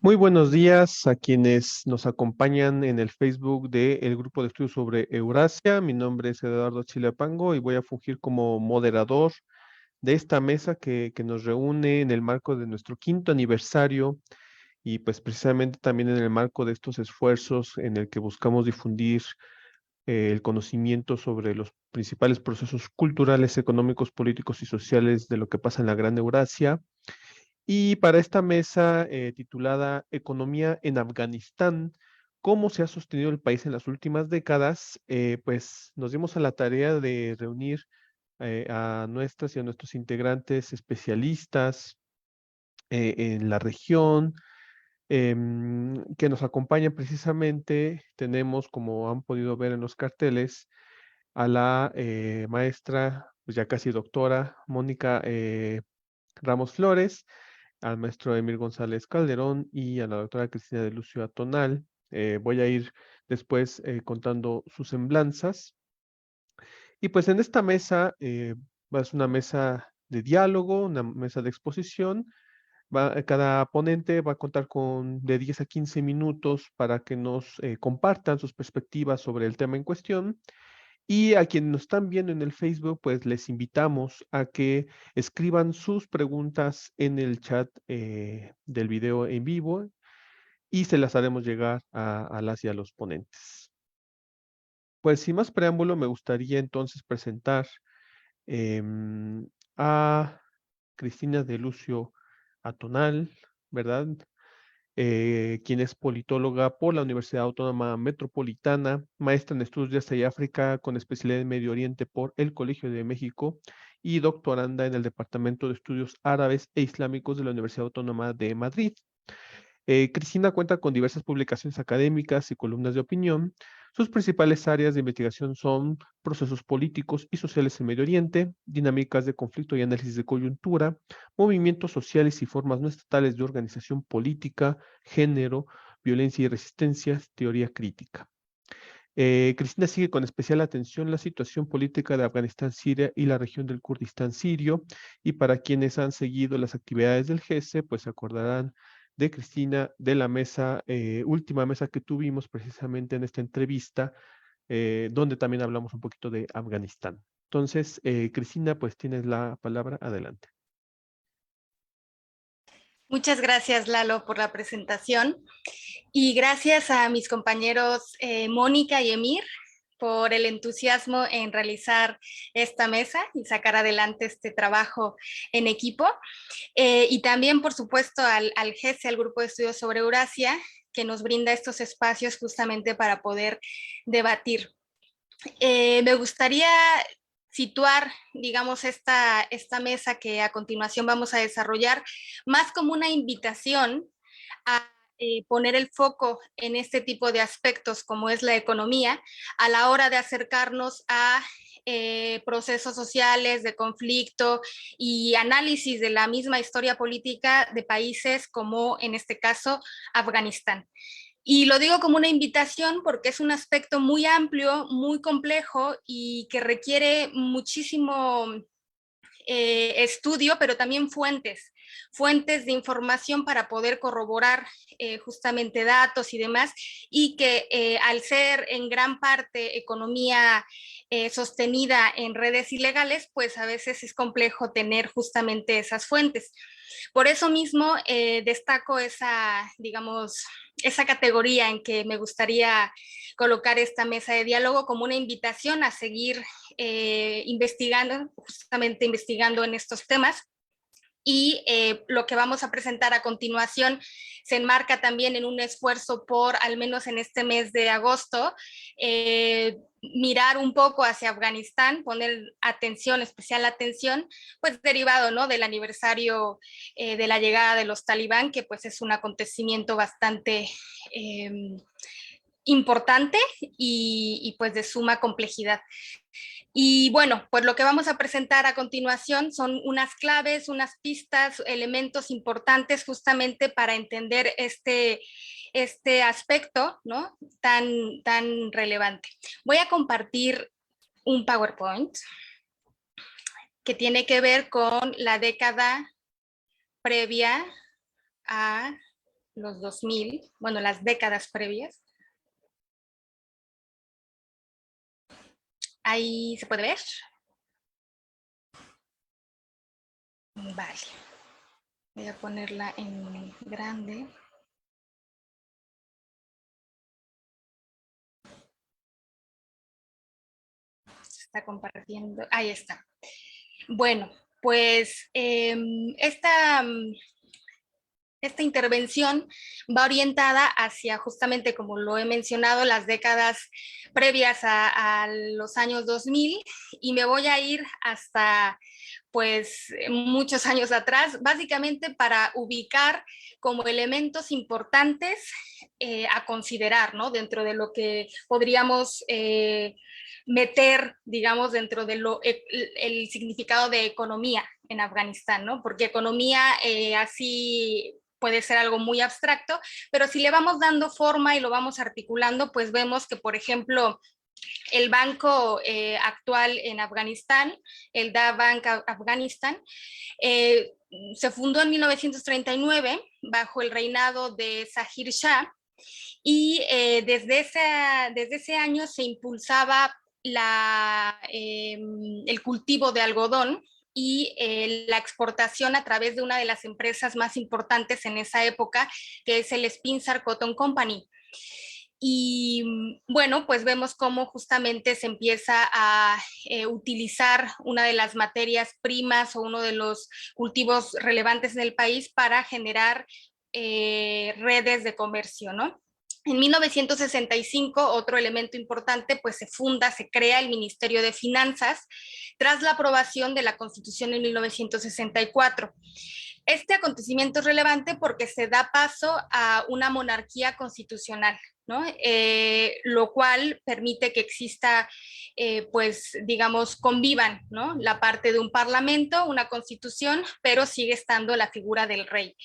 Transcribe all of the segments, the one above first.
Muy buenos días a quienes nos acompañan en el Facebook del Grupo de Estudios sobre Eurasia. Mi nombre es Eduardo Chilapango y voy a fungir como moderador de esta mesa que nos reúne en el marco de nuestro quinto aniversario y pues precisamente también en el marco de estos esfuerzos en el que buscamos difundir el conocimiento sobre los principales procesos culturales, económicos, políticos y sociales de lo que pasa en la Gran Eurasia. Y para esta mesa titulada Economía en Afganistán, ¿cómo se ha sostenido el país en las últimas décadas? Pues nos dimos a la tarea de reunir a nuestras y a nuestros integrantes especialistas en la región, que nos acompañan precisamente. Tenemos, como han podido ver en los carteles, a la maestra, pues ya casi doctora, Mónica Ramos Flores, al maestro Emir González Calderón y a la doctora Cristina de Lucio Atonal. Voy a ir después contando sus semblanzas. Y pues en esta mesa va a ser una mesa de diálogo, una mesa de exposición. Cada ponente va a contar con de 10 a 15 minutos para que nos compartan sus perspectivas sobre el tema en cuestión. Y a quienes nos están viendo en el Facebook, pues les invitamos a que escriban sus preguntas en el chat del video en vivo y se las haremos llegar a las y a los ponentes. Pues sin más preámbulo, me gustaría entonces presentar em, a Cristina de Lucio Atonal, ¿verdad? Quien es politóloga por la Universidad Autónoma Metropolitana, maestra en estudios de Asia y África con especialidad en Medio Oriente por el Colegio de México y doctoranda en el Departamento de Estudios Árabes e Islámicos de la Universidad Autónoma de Madrid. Cristina cuenta con diversas publicaciones académicas y columnas de opinión. Sus principales áreas de investigación son procesos políticos y sociales en Medio Oriente, dinámicas de conflicto y análisis de coyuntura, movimientos sociales y formas no estatales de organización política, género, violencia y resistencia, teoría crítica. Cristina sigue con especial atención la situación política de Afganistán, Siria y la región del Kurdistán sirio. Y para quienes han seguido las actividades del GESE, pues se acordarán de Cristina de la mesa, última mesa que tuvimos precisamente en esta entrevista, donde también hablamos un poquito de Afganistán. Entonces, Cristina, pues tienes la palabra. Adelante. Muchas gracias, Lalo, por la presentación y gracias a mis compañeros Mónica y Emir por el entusiasmo en realizar esta mesa y sacar adelante este trabajo en equipo. Y también, por supuesto, al GESE, al Grupo de Estudios sobre Eurasia, que nos brinda estos espacios justamente para poder debatir. Me gustaría situar, digamos, esta mesa que a continuación vamos a desarrollar más como una invitación a poner el foco en este tipo de aspectos como es la economía a la hora de acercarnos a procesos sociales de conflicto y análisis de la misma historia política de países como en este caso Afganistán. Y lo digo como una invitación porque es un aspecto muy amplio, muy complejo y que requiere muchísimo estudio, pero también fuentes de información para poder corroborar justamente datos y demás, y que al ser en gran parte economía sostenida en redes ilegales, pues a veces es complejo tener justamente esas fuentes. Por eso mismo destaco esa, digamos, esa categoría en que me gustaría colocar esta mesa de diálogo como una invitación a seguir investigando, justamente investigando en estos temas. Y lo que vamos a presentar a continuación se enmarca también en un esfuerzo por, al menos en este mes de agosto, mirar un poco hacia Afganistán, poner atención, especial atención, pues derivado, ¿no?, del aniversario de la llegada de los talibán, que pues es un acontecimiento bastante importante y pues de suma complejidad. Y bueno, pues lo que vamos a presentar a continuación son unas claves, unas pistas, elementos importantes justamente para entender este aspecto, ¿no?, tan relevante. Voy a compartir un PowerPoint que tiene que ver con la década previa a los 2000, bueno, las décadas previas. Ahí se puede ver. Vale. Voy a ponerla en grande. Se está compartiendo. Ahí está. Bueno, pues esta intervención va orientada hacia justamente, como lo he mencionado, las décadas previas a los años 2000 y me voy a ir hasta pues muchos años atrás, básicamente para ubicar como elementos importantes a considerar, ¿no? Dentro de lo que podríamos meter, digamos, dentro de el significado de economía en Afganistán, ¿no? Porque economía así puede ser algo muy abstracto, pero si le vamos dando forma y lo vamos articulando, pues vemos que, por ejemplo, el banco actual en Afganistán, el Da Bank Afghanistan, se fundó en 1939 bajo el reinado de Zahir Shah y desde ese año se impulsaba el cultivo de algodón y la exportación a través de una de las empresas más importantes en esa época, que es el Spinsar Cotton Company. Y bueno, pues vemos cómo justamente se empieza a utilizar una de las materias primas o uno de los cultivos relevantes en el país para generar redes de comercio, ¿no? En 1965, otro elemento importante, pues se crea el Ministerio de Finanzas tras la aprobación de la Constitución en 1964. Este acontecimiento es relevante porque se da paso a una monarquía constitucional, ¿no? Lo cual permite que exista, pues, digamos, convivan, ¿no? La parte de un parlamento, una constitución, pero sigue estando la figura del rey.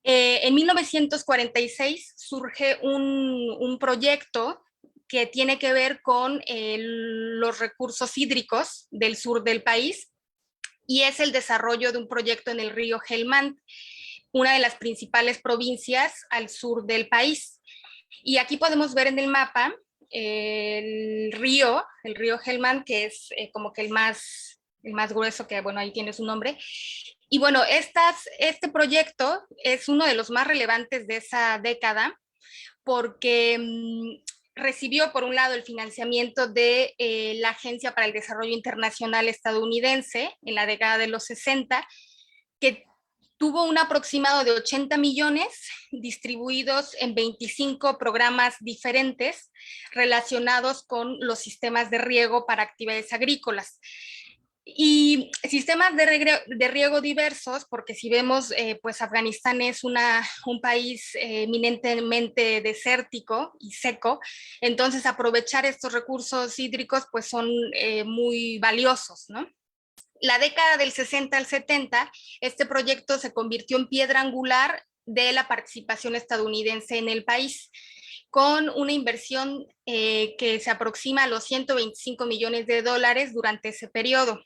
En 1946 surge un proyecto que tiene que ver con los recursos hídricos del sur del país y es el desarrollo de un proyecto en el río Helmand, una de las principales provincias al sur del país. Y aquí podemos ver en el mapa el río Helmand, que es como que el más grueso, que bueno, ahí tiene su nombre. Y bueno, este proyecto es uno de los más relevantes de esa década porque recibió, por un lado, el financiamiento de la Agencia para el Desarrollo Internacional estadounidense en la década de los 60, que tuvo un aproximado de 80 millones distribuidos en 25 programas diferentes relacionados con los sistemas de riego para actividades agrícolas. Y sistemas de riego diversos, porque si vemos, pues Afganistán es un país eminentemente desértico y seco, entonces aprovechar estos recursos hídricos pues son muy valiosos, ¿no? La década del 60 al 70, este proyecto se convirtió en piedra angular de la participación estadounidense en el país, con una inversión que se aproxima a los 125 millones de dólares durante ese periodo.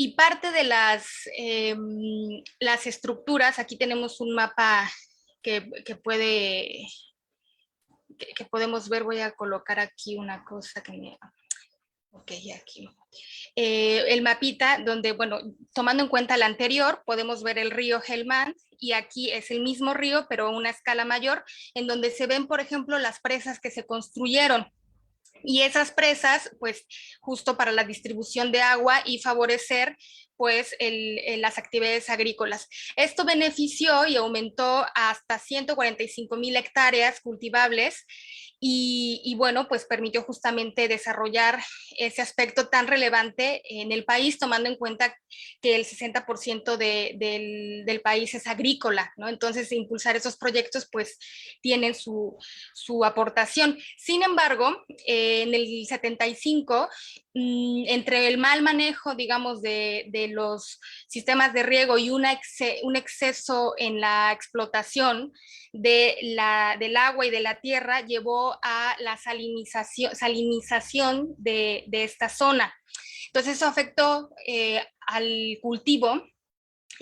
Y parte de las estructuras, aquí tenemos un mapa que podemos ver, voy a colocar aquí una cosa que me... Ok, aquí. El mapita donde, bueno, tomando en cuenta el anterior, podemos ver el río Helmand y aquí es el mismo río, pero a una escala mayor, en donde se ven, por ejemplo, las presas que se construyeron. Y esas presas, pues, justo para la distribución de agua y favorecer, pues, las actividades agrícolas. Esto benefició y aumentó hasta 145,000 hectáreas cultivables y bueno, pues permitió justamente desarrollar ese aspecto tan relevante en el país, tomando en cuenta que el 60% del país es agrícola, ¿no? Entonces, impulsar esos proyectos, pues, tienen su aportación. Sin embargo, en el 75, entre el mal manejo, digamos, de los sistemas de riego y un exceso en la explotación del agua y de la tierra, llevó a la salinización de esta zona. Entonces eso afectó al cultivo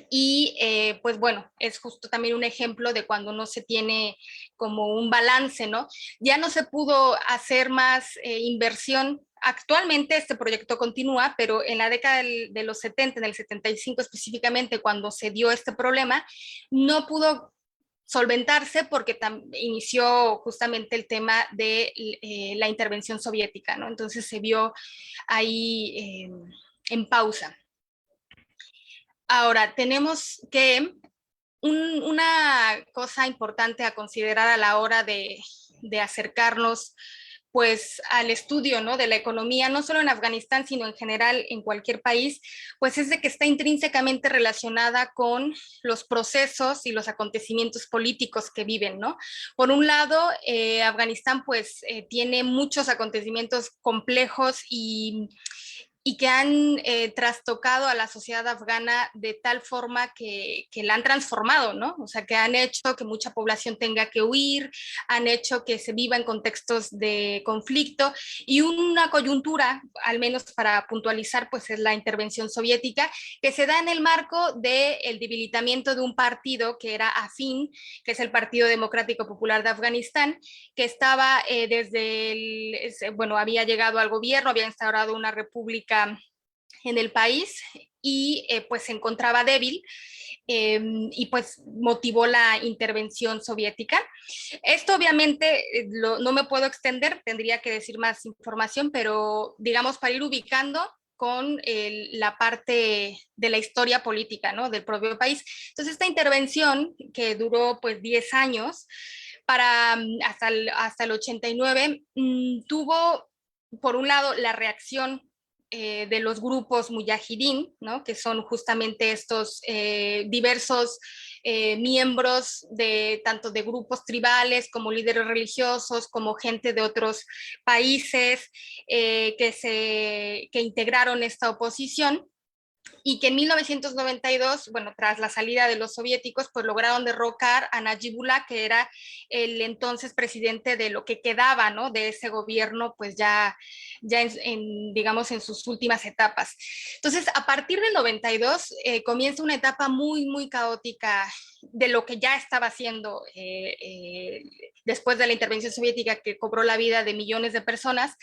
Y pues bueno, es justo también un ejemplo de cuando no se tiene como un balance, ¿no? Ya no se pudo hacer más inversión. Actualmente este proyecto continúa, pero en la década de los 70, en el 75 específicamente, cuando se dio este problema, no pudo solventarse porque inició justamente el tema de la intervención soviética, ¿no? Entonces se vio ahí en pausa. Ahora, tenemos que una cosa importante a considerar a la hora de acercarnos pues al estudio, ¿no?, de la economía, no solo en Afganistán, sino en general en cualquier país, pues es de que está intrínsecamente relacionada con los procesos y los acontecimientos políticos que viven, ¿no? Por un lado, Afganistán pues tiene muchos acontecimientos complejos y que han trastocado a la sociedad afgana de tal forma que la han transformado, ¿no? O sea, que han hecho que mucha población tenga que huir, han hecho que se viva en contextos de conflicto y una coyuntura, al menos para puntualizar, pues es la intervención soviética, que se da en el marco del debilitamiento de un partido que era afín, que es el Partido Democrático Popular de Afganistán, que estaba bueno, había llegado al gobierno, había instaurado una república en el país y pues se encontraba débil y pues motivó la intervención soviética. Esto obviamente no me puedo extender, tendría que decir más información, pero digamos para ir ubicando con la parte de la historia política, ¿no?, del propio país. Entonces esta intervención que duró pues 10 años, hasta el 89, tuvo por un lado la reacción de los grupos mujahidín, ¿no?, que son justamente estos diversos miembros de tanto de grupos tribales como líderes religiosos, como gente de otros países que integraron esta oposición y que en 1992, bueno, tras la salida de los soviéticos, pues lograron derrocar a Najibullah, que era el entonces presidente de lo que quedaba, ¿no?, de ese gobierno, pues ya digamos, en sus últimas etapas. Entonces, a partir del 92 comienza una etapa muy, muy caótica de lo que ya estaba haciendo después de la intervención soviética que cobró la vida de millones de personas.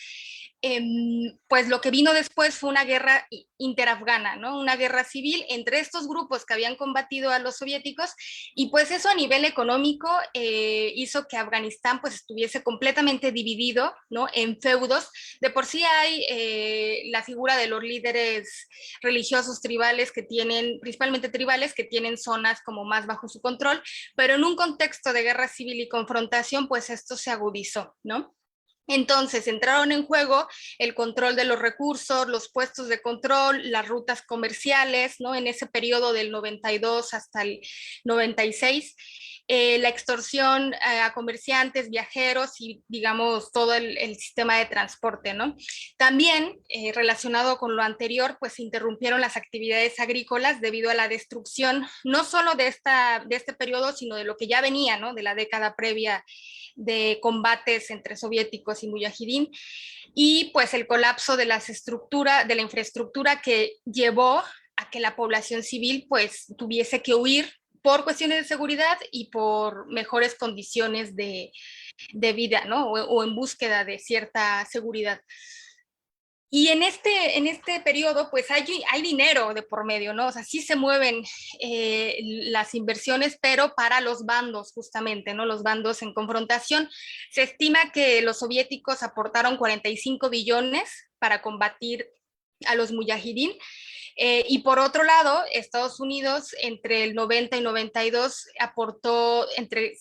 Pues lo que vino después fue una guerra interafgana, ¿no?, una guerra civil entre estos grupos que habían combatido a los soviéticos y pues eso a nivel económico hizo que Afganistán pues estuviese completamente dividido, ¿no?, en feudos. De por sí hay la figura de los líderes religiosos tribales que tienen, principalmente tribales, que tienen zonas como más bajo su control, pero en un contexto de guerra civil y confrontación pues esto se agudizó, ¿no? Entonces entraron en juego el control de los recursos, los puestos de control, las rutas comerciales, ¿no?, en ese periodo del 92 hasta el 96, la extorsión a comerciantes, viajeros y, digamos, todo el sistema de transporte, ¿no? También, relacionado con lo anterior, pues se interrumpieron las actividades agrícolas debido a la destrucción, no solo de este periodo, sino de lo que ya venía, ¿no?, de la década previa de combates entre soviéticos y mujahidín, y pues el colapso de de la infraestructura que llevó a que la población civil pues tuviese que huir por cuestiones de seguridad y por mejores condiciones de vida, ¿no?, o en búsqueda de cierta seguridad. Y en este periodo, pues hay dinero de por medio, ¿no? O sea, sí se mueven las inversiones, pero para los bandos, justamente, ¿no? Los bandos en confrontación. Se estima que los soviéticos aportaron 45 billones para combatir a los mujahidín. Y por otro lado, Estados Unidos entre el 90 y 92 aportó entre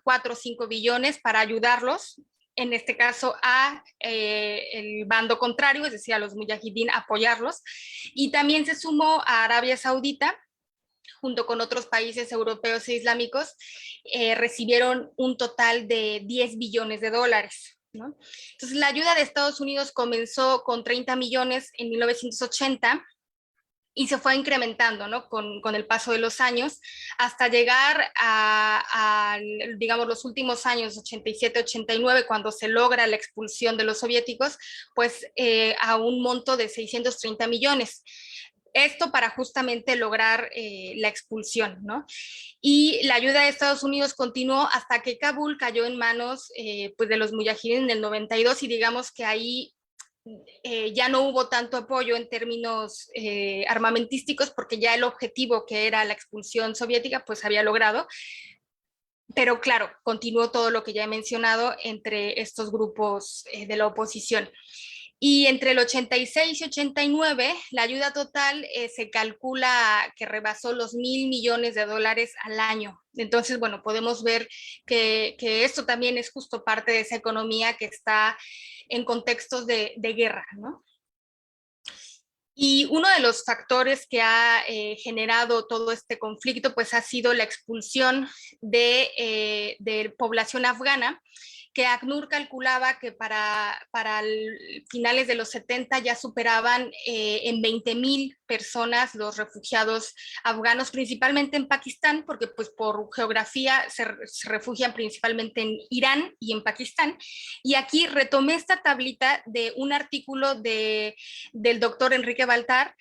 4 o 5 billones para ayudarlos, en este caso a el bando contrario, es decir, a los mujahidín, apoyarlos. Y también se sumó a Arabia Saudita, junto con otros países europeos e islámicos, recibieron un total de 10 billones de dólares. ¿No? Entonces, la ayuda de Estados Unidos comenzó con 30 millones en 1980 y se fue incrementando, ¿no?, con el paso de los años, hasta llegar digamos, los últimos años, 87, 89, cuando se logra la expulsión de los soviéticos, pues a un monto de 630 millones. Esto para justamente lograr la expulsión, ¿no? Y la ayuda de Estados Unidos continuó hasta que Kabul cayó en manos pues de los mujahidin en el 92 y digamos que ahí ya no hubo tanto apoyo en términos armamentísticos porque ya el objetivo que era la expulsión soviética pues había logrado. Pero claro, continuó todo lo que ya he mencionado entre estos grupos de la oposición. Y entre el 86 y 89, la ayuda total se calcula que rebasó los $1.000 millones al año. Entonces, bueno, podemos ver que esto también es justo parte de esa economía que está en contextos de guerra, ¿no? Y uno de los factores que ha generado todo este conflicto, pues ha sido la expulsión de población afgana, que ACNUR calculaba que para finales de los 70 ya superaban en 20,000 personas los refugiados afganos, principalmente en Pakistán, porque pues por geografía se refugian principalmente en Irán y en Pakistán. Y aquí retomé esta tablita de un artículo del doctor Enrique Baltar,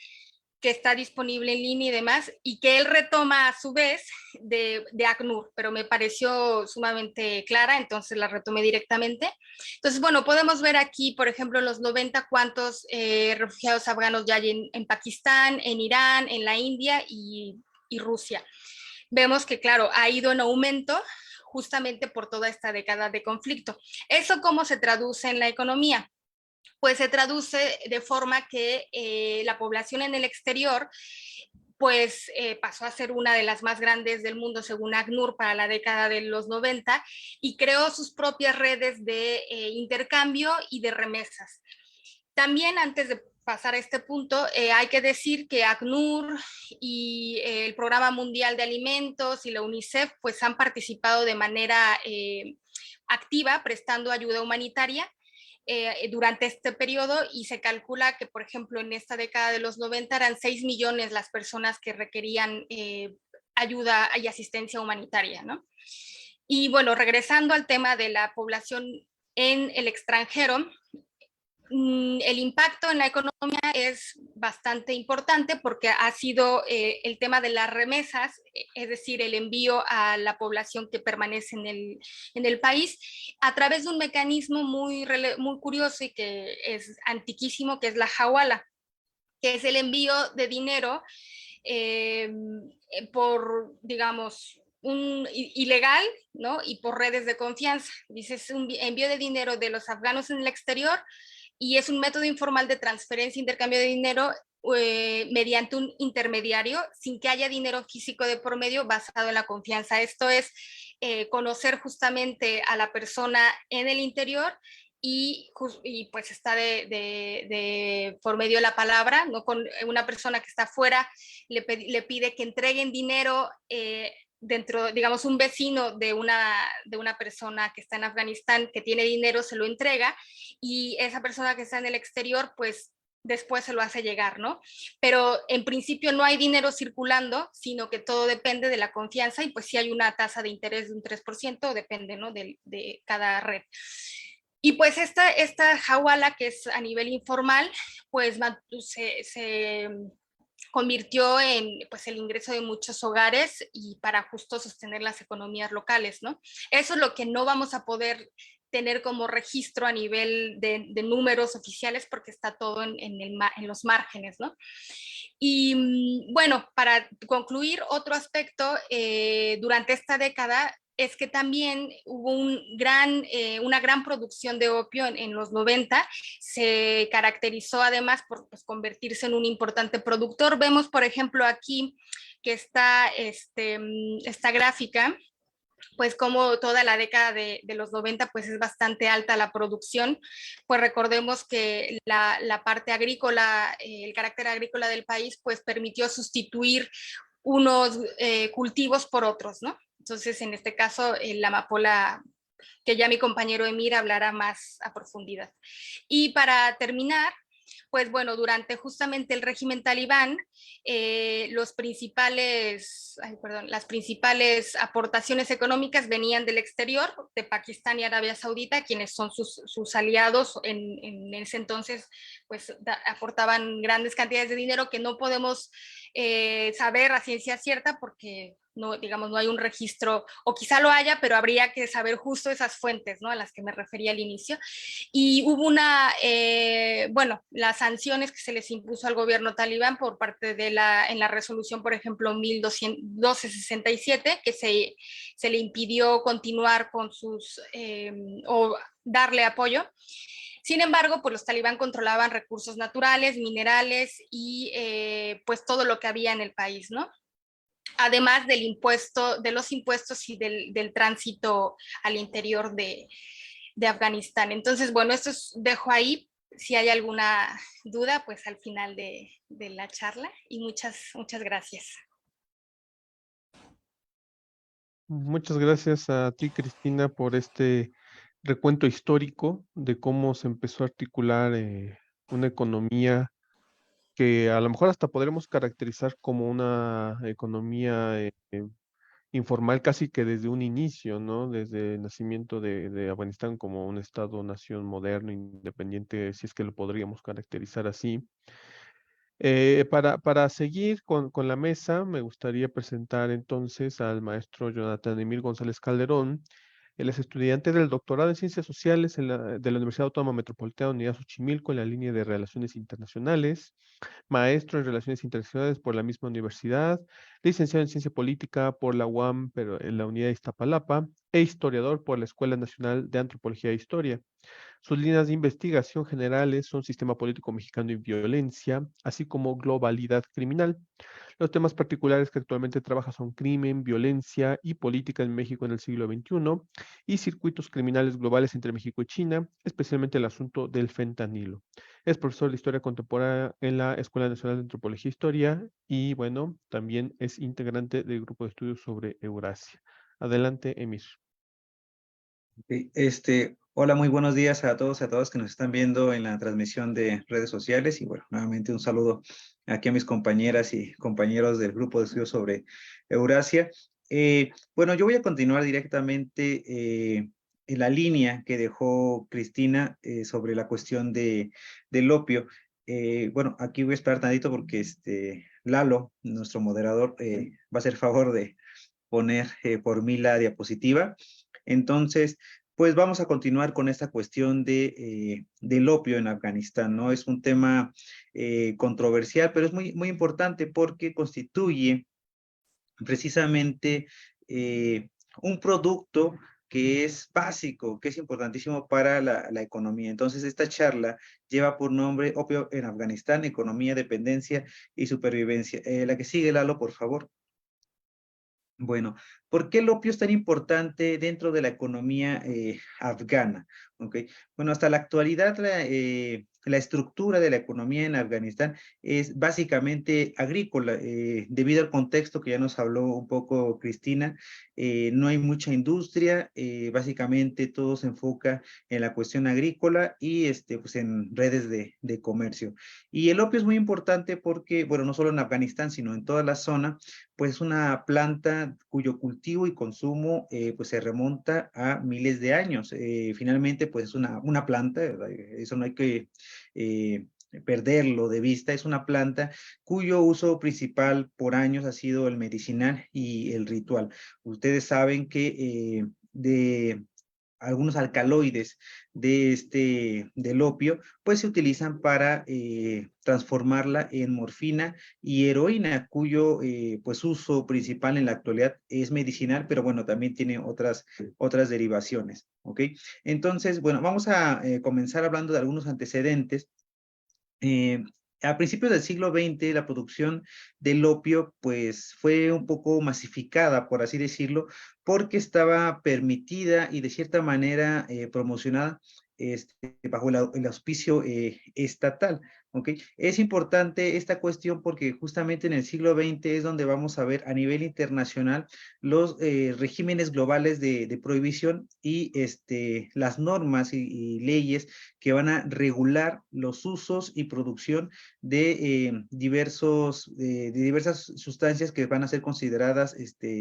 que está disponible en línea y demás, y que él retoma a su vez de ACNUR, pero me pareció sumamente clara, entonces la retomé directamente. Entonces, bueno, podemos ver aquí, por ejemplo, en los 90 cuántos refugiados afganos ya hay en Pakistán, en Irán, en la India y Rusia. Vemos que, claro, ha ido en aumento justamente por toda esta década de conflicto. ¿Eso cómo se traduce en la economía? Pues se traduce de forma que la población en el exterior pues pasó a ser una de las más grandes del mundo según ACNUR para la década de los 90 y creó sus propias redes de intercambio y de remesas. También antes de pasar a este punto, hay que decir que ACNUR y el Programa Mundial de Alimentos y la UNICEF pues han participado de manera activa prestando ayuda humanitaria durante este periodo y se calcula que, por ejemplo, en esta década de los 90 eran 6 millones las personas que requerían ayuda y asistencia humanitaria, ¿no? Y bueno, regresando al tema de la población en el extranjero, el impacto en la economía es bastante importante porque ha sido el tema de las remesas, es decir, el envío a la población que permanece en el país, a través de un mecanismo muy curioso y que es antiquísimo, que es la hawala, que es el envío de dinero por, digamos, ilegal, ¿no? Y por redes de confianza. Dices, un envío de dinero de los afganos en el exterior y es un método informal de transferencia e intercambio de dinero mediante un intermediario sin que haya dinero físico de por medio basado en la confianza. Esto es conocer justamente a la persona en el interior y pues está por medio de la palabra, ¿no? Con una persona que está afuera le pide que entreguen dinero dentro, digamos, un vecino de una persona que está en Afganistán que tiene dinero, se lo entrega y esa persona que está en el exterior, pues después se lo hace llegar, ¿no? Pero en principio no hay dinero circulando, sino que todo depende de la confianza y pues sí hay una tasa de interés de un 3%, depende, ¿no? De cada red. Y pues esta hawala, que es a nivel informal, pues se convirtió en pues el ingreso de muchos hogares y para justo sostener las economías locales, ¿no? Eso es lo que no vamos a poder tener como registro a nivel de números oficiales porque está todo en los márgenes, ¿no? Y bueno, para concluir, otro aspecto, durante esta década es que también hubo una gran producción de opio en los 90, se caracterizó además por pues, convertirse en un importante productor. Vemos, por ejemplo, aquí que está esta gráfica, pues como toda la década de los 90 pues es bastante alta la producción, pues recordemos que la parte agrícola, el carácter agrícola del país pues permitió sustituir unos cultivos por otros, ¿no? Entonces en este caso la amapola, que ya mi compañero Emir hablará más a profundidad. Y para terminar, pues bueno, durante justamente el régimen talibán, las principales aportaciones económicas venían del exterior, de Pakistán y Arabia Saudita, quienes son sus aliados en ese entonces, pues aportaban grandes cantidades de dinero que no podemos saber a ciencia cierta porque no, digamos, no hay un registro, o quizá lo haya, pero habría que saber justo esas fuentes, ¿no? A las que me refería al inicio. Y hubo las sanciones que se les impuso al gobierno talibán por parte en la resolución, por ejemplo, 1267, que se le impidió continuar con o darle apoyo. Sin embargo, pues los talibán controlaban recursos naturales, minerales y pues todo lo que había en el país, ¿no? Además de los impuestos y del tránsito al interior de Afganistán. Entonces, bueno, dejo ahí. Si hay alguna duda, pues al final de la charla. Y muchas gracias. Muchas gracias a ti, Cristina, por este recuento histórico de cómo se empezó a articular una economía que a lo mejor hasta podremos caracterizar como una economía informal casi que desde un inicio, ¿no? Desde el nacimiento de Afganistán como un estado-nación moderno, independiente, si es que lo podríamos caracterizar así. Para seguir con la mesa, me gustaría presentar entonces al maestro Jonathan Emil González Calderón. Él es estudiante del doctorado en Ciencias Sociales de la Universidad Autónoma Metropolitana Unidad Xochimilco en la línea de Relaciones Internacionales, maestro en Relaciones Internacionales por la misma universidad, licenciado en Ciencia Política por la UAM, pero en la Unidad de Iztapalapa, e historiador por la Escuela Nacional de Antropología e Historia. Sus líneas de investigación generales son sistema político mexicano y violencia, así como globalidad criminal. Los temas particulares que actualmente trabaja son crimen, violencia y política en México en el siglo XXI y circuitos criminales globales entre México y China, especialmente el asunto del fentanilo. Es profesor de Historia Contemporánea en la Escuela Nacional de Antropología e Historia y, bueno, también es integrante del grupo de estudios sobre Eurasia. Adelante, Emir. Hola, muy buenos días a todos y a todas que nos están viendo en la transmisión de redes sociales y bueno, nuevamente un saludo aquí a mis compañeras y compañeros del grupo de estudios sobre Eurasia. Bueno, yo voy a continuar directamente en la línea que dejó Cristina sobre la cuestión del opio. Bueno, aquí voy a esperar tantito porque Lalo, nuestro moderador, va a hacer favor de poner por mí la diapositiva. Entonces, pues vamos a continuar con esta cuestión del opio en Afganistán, ¿no? Es un tema controversial, pero es muy importante porque constituye precisamente un producto que es básico, que es importantísimo para la economía. Entonces, esta charla lleva por nombre Opio en Afganistán, Economía, Dependencia y Supervivencia. La que sigue, Lalo, por favor. Bueno, ¿por qué el opio es tan importante dentro de la economía afgana? ¿Okay? Bueno, hasta la actualidad la estructura de la economía en Afganistán es básicamente agrícola, debido al contexto que ya nos habló un poco Cristina, no hay mucha industria, básicamente todo se enfoca en la cuestión agrícola y pues en redes de comercio. Y el opio es muy importante porque, bueno, no solo en Afganistán, sino en toda la zona, pues es una planta cuyo cultivo y consumo pues se remonta a miles de años. Finalmente, pues es una planta, ¿verdad? Eso no hay que perderlo de vista, es una planta cuyo uso principal por años ha sido el medicinal y el ritual. Ustedes saben que de algunos alcaloides del opio, pues se utilizan para transformarla en morfina y heroína, cuyo pues uso principal en la actualidad es medicinal, pero bueno, también tiene otras derivaciones, ¿ok? Entonces, bueno, vamos a comenzar hablando de algunos antecedentes. A principios del siglo XX, la producción del opio pues fue un poco masificada, por así decirlo, porque estaba permitida y de cierta manera promocionada bajo el auspicio estatal. ¿ok? Es importante esta cuestión porque justamente en el siglo XX es donde vamos a ver a nivel internacional los regímenes globales de prohibición y las normas y leyes que van a regular los usos y producción de diversas sustancias que van a ser consideradas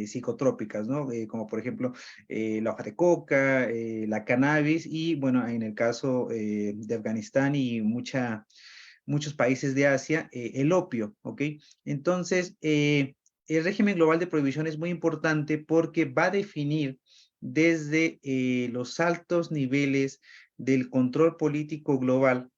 psicotrópicas, ¿no? Como por ejemplo la hoja de coca, la cannabis y bueno, en el caso de Afganistán y muchos países de Asia, el opio, ¿ok? Entonces, el régimen global de prohibición es muy importante porque va a definir desde los altos niveles del control político global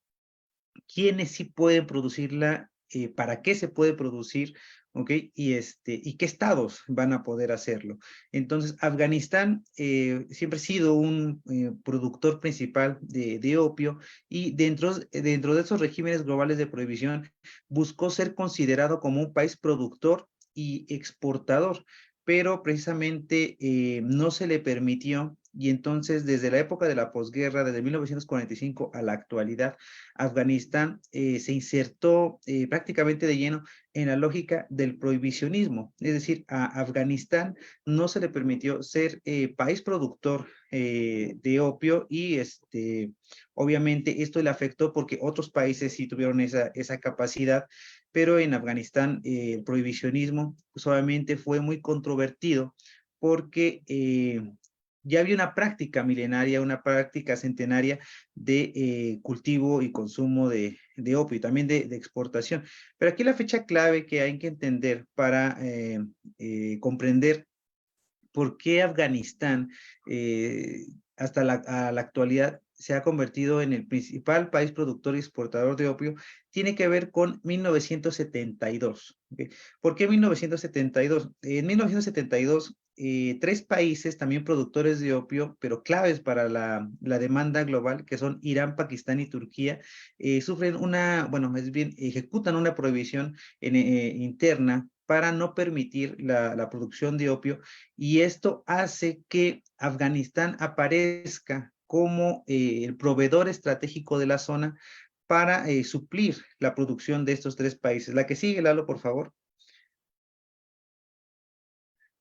quiénes sí pueden producirla, para qué se puede producir, ¿ok? Y qué estados van a poder hacerlo. Entonces, Afganistán siempre ha sido un productor principal de opio y dentro de esos regímenes globales de prohibición buscó ser considerado como un país productor y exportador, pero precisamente no se le permitió y entonces desde la época de la posguerra, desde 1945 a la actualidad, Afganistán se insertó prácticamente de lleno en la lógica del prohibicionismo, es decir, a Afganistán no se le permitió ser país productor de opio y obviamente esto le afectó porque otros países sí tuvieron esa capacidad, pero en Afganistán el prohibicionismo solamente fue muy controvertido porque ya había una práctica milenaria, una práctica centenaria de cultivo y consumo de opio y también de exportación. Pero aquí la fecha clave que hay que entender para comprender por qué Afganistán hasta a la actualidad se ha convertido en el principal país productor y exportador de opio, tiene que ver con 1972. ¿Okay? ¿Por qué 1972? En 1972, tres países también productores de opio, pero claves para la demanda global, que son Irán, Pakistán y Turquía, sufren bueno, es bien, ejecutan una prohibición interna para no permitir la producción de opio y esto hace que Afganistán aparezca como el proveedor estratégico de la zona para suplir la producción de estos tres países. La que sigue, Lalo, por favor.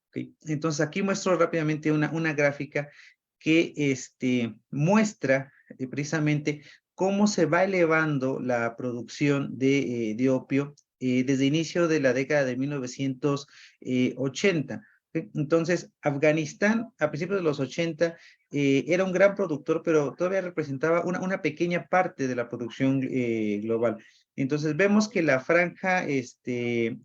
Okay. Entonces aquí muestro rápidamente una gráfica que muestra precisamente cómo se va elevando la producción de opio desde el inicio de la década de 1980. ¿Okay? Entonces, Afganistán a principios de los 80 era un gran productor, pero todavía representaba una pequeña parte de la producción global. Entonces vemos que la franja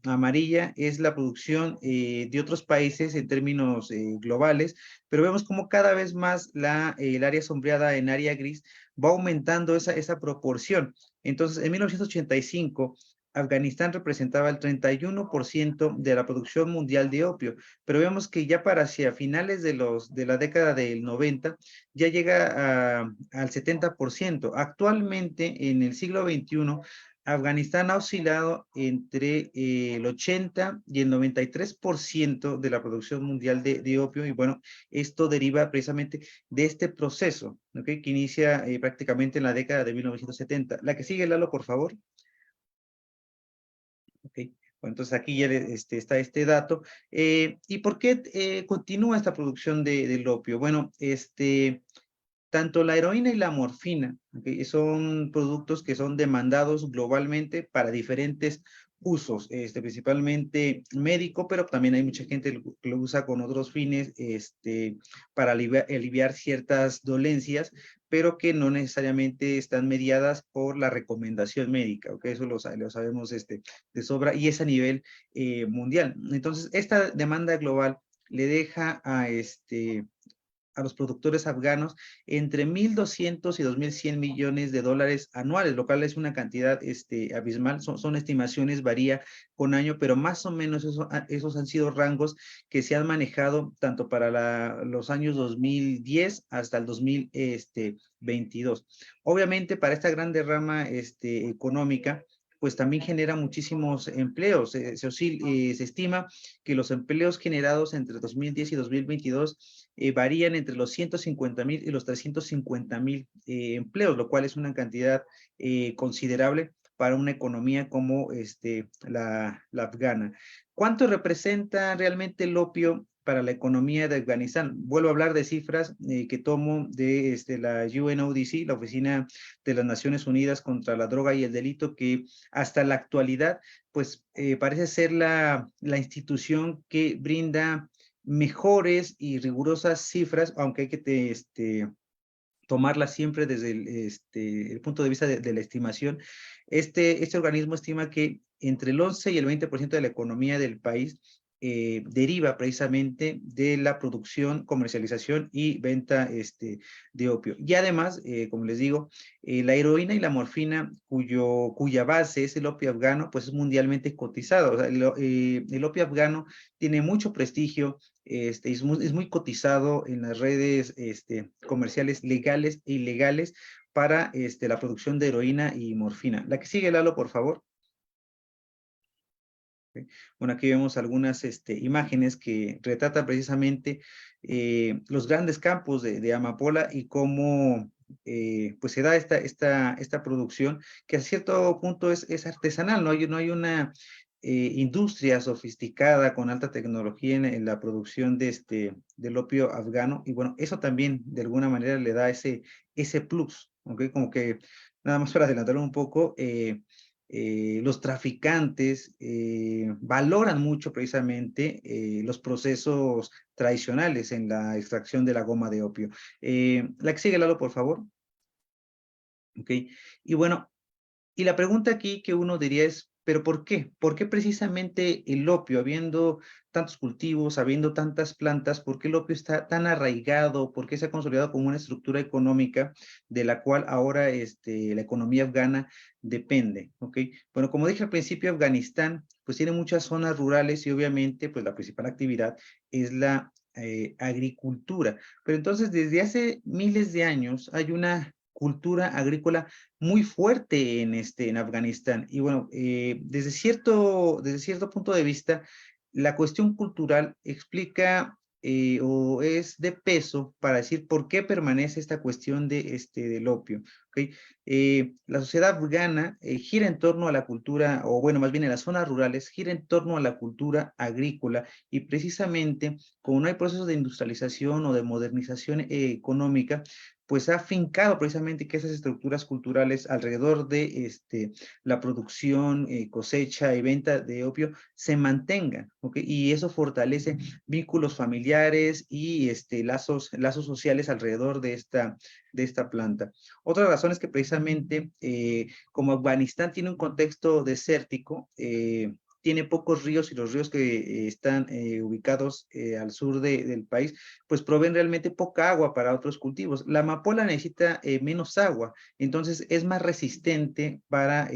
amarilla es la producción de otros países en términos globales, pero vemos como cada vez más el área sombreada en área gris va aumentando esa proporción. Entonces en 1985 Afganistán representaba el 31% de la producción mundial de opio, pero vemos que ya para hacia finales de la década del 90 ya llega al 70%. Actualmente en el siglo XXI Afganistán ha oscilado entre el 80 y el 93% de la producción mundial de opio y bueno, esto deriva precisamente de este proceso, ¿okay? Que inicia prácticamente en la década de 1970. La que sigue, Lalo, por favor. Okay. Bueno, entonces aquí ya está este dato. ¿Y por qué continúa esta producción del opio? Bueno, tanto la heroína y la morfina, ¿okay? Son productos que son demandados globalmente para diferentes usos, principalmente médico, pero también hay mucha gente que lo usa con otros fines, para aliviar ciertas dolencias, pero que no necesariamente están mediadas por la recomendación médica, ¿ok? Eso lo sabemos de sobra y es a nivel mundial. Entonces, esta demanda global le deja a los productores afganos entre 1.200 y 2.100 millones de dólares anuales, lo cual es una cantidad abismal. Son estimaciones, varía con año, pero más o menos esos han sido rangos que se han manejado tanto para los años 2010 hasta el 2022. Obviamente, para esta gran derrama económica, pues también genera muchísimos empleos. Se estima que los empleos generados entre 2010 y 2022 varían entre los 150,000 y los 350,000 empleos, lo cual es una cantidad considerable para una economía como la afgana. ¿Cuánto representa realmente el opio para la economía de Afganistán? Vuelvo a hablar de cifras que tomo de la UNODC, la Oficina de las Naciones Unidas contra la Droga y el Delito, que hasta la actualidad, pues parece ser la institución que brinda mejores y rigurosas cifras, aunque hay que tomarlas siempre desde el punto de vista de la estimación. Este organismo estima que entre el 11 y el 20% de la economía del país deriva precisamente de la producción, comercialización y venta de opio. Y además, como les digo, la heroína y la morfina, cuya base es el opio afgano, pues es mundialmente cotizado. O sea, el opio afgano tiene mucho prestigio, es muy cotizado en las redes comerciales legales e ilegales para la producción de heroína y morfina. La que sigue, Lalo, por favor. Bueno, aquí vemos algunas imágenes que retratan precisamente los grandes campos de amapola y cómo pues se da esta producción que a cierto punto es artesanal, no hay una industria sofisticada con alta tecnología en la producción del opio afgano, y bueno, eso también de alguna manera le da ese plus, ¿ok? Como que, nada más para adelantar un poco, los traficantes valoran mucho precisamente los procesos tradicionales en la extracción de la goma de opio. La que sigue, Lalo, por favor. Ok, y bueno, y la pregunta aquí que uno diría es, ¿pero por qué? ¿Por qué precisamente el opio, habiendo tantos cultivos, habiendo tantas plantas, por qué el opio está tan arraigado? ¿Por qué se ha consolidado como una estructura económica de la cual ahora la economía afgana depende? ¿Ok? Bueno, como dije al principio, Afganistán pues tiene muchas zonas rurales y obviamente pues la principal actividad es la agricultura. Pero entonces desde hace miles de años hay una cultura agrícola muy fuerte en Afganistán. Y bueno, desde cierto punto de vista, la cuestión cultural explica o es de peso para decir por qué permanece esta cuestión del opio. ¿Okay? La sociedad afgana gira en torno a la cultura, o bueno, más bien en las zonas rurales, gira en torno a la cultura agrícola, y precisamente como no hay procesos de industrialización o de modernización económica, pues ha fincado precisamente que esas estructuras culturales alrededor de la producción, cosecha y venta de opio se mantengan, ¿ok? Y eso fortalece vínculos familiares y lazos sociales alrededor de esta planta. Otra razón es que precisamente como Afganistán tiene un contexto desértico, tiene pocos ríos, y los ríos que están ubicados al sur del país, pues proveen realmente poca agua para otros cultivos. La amapola necesita menos agua, entonces es más resistente para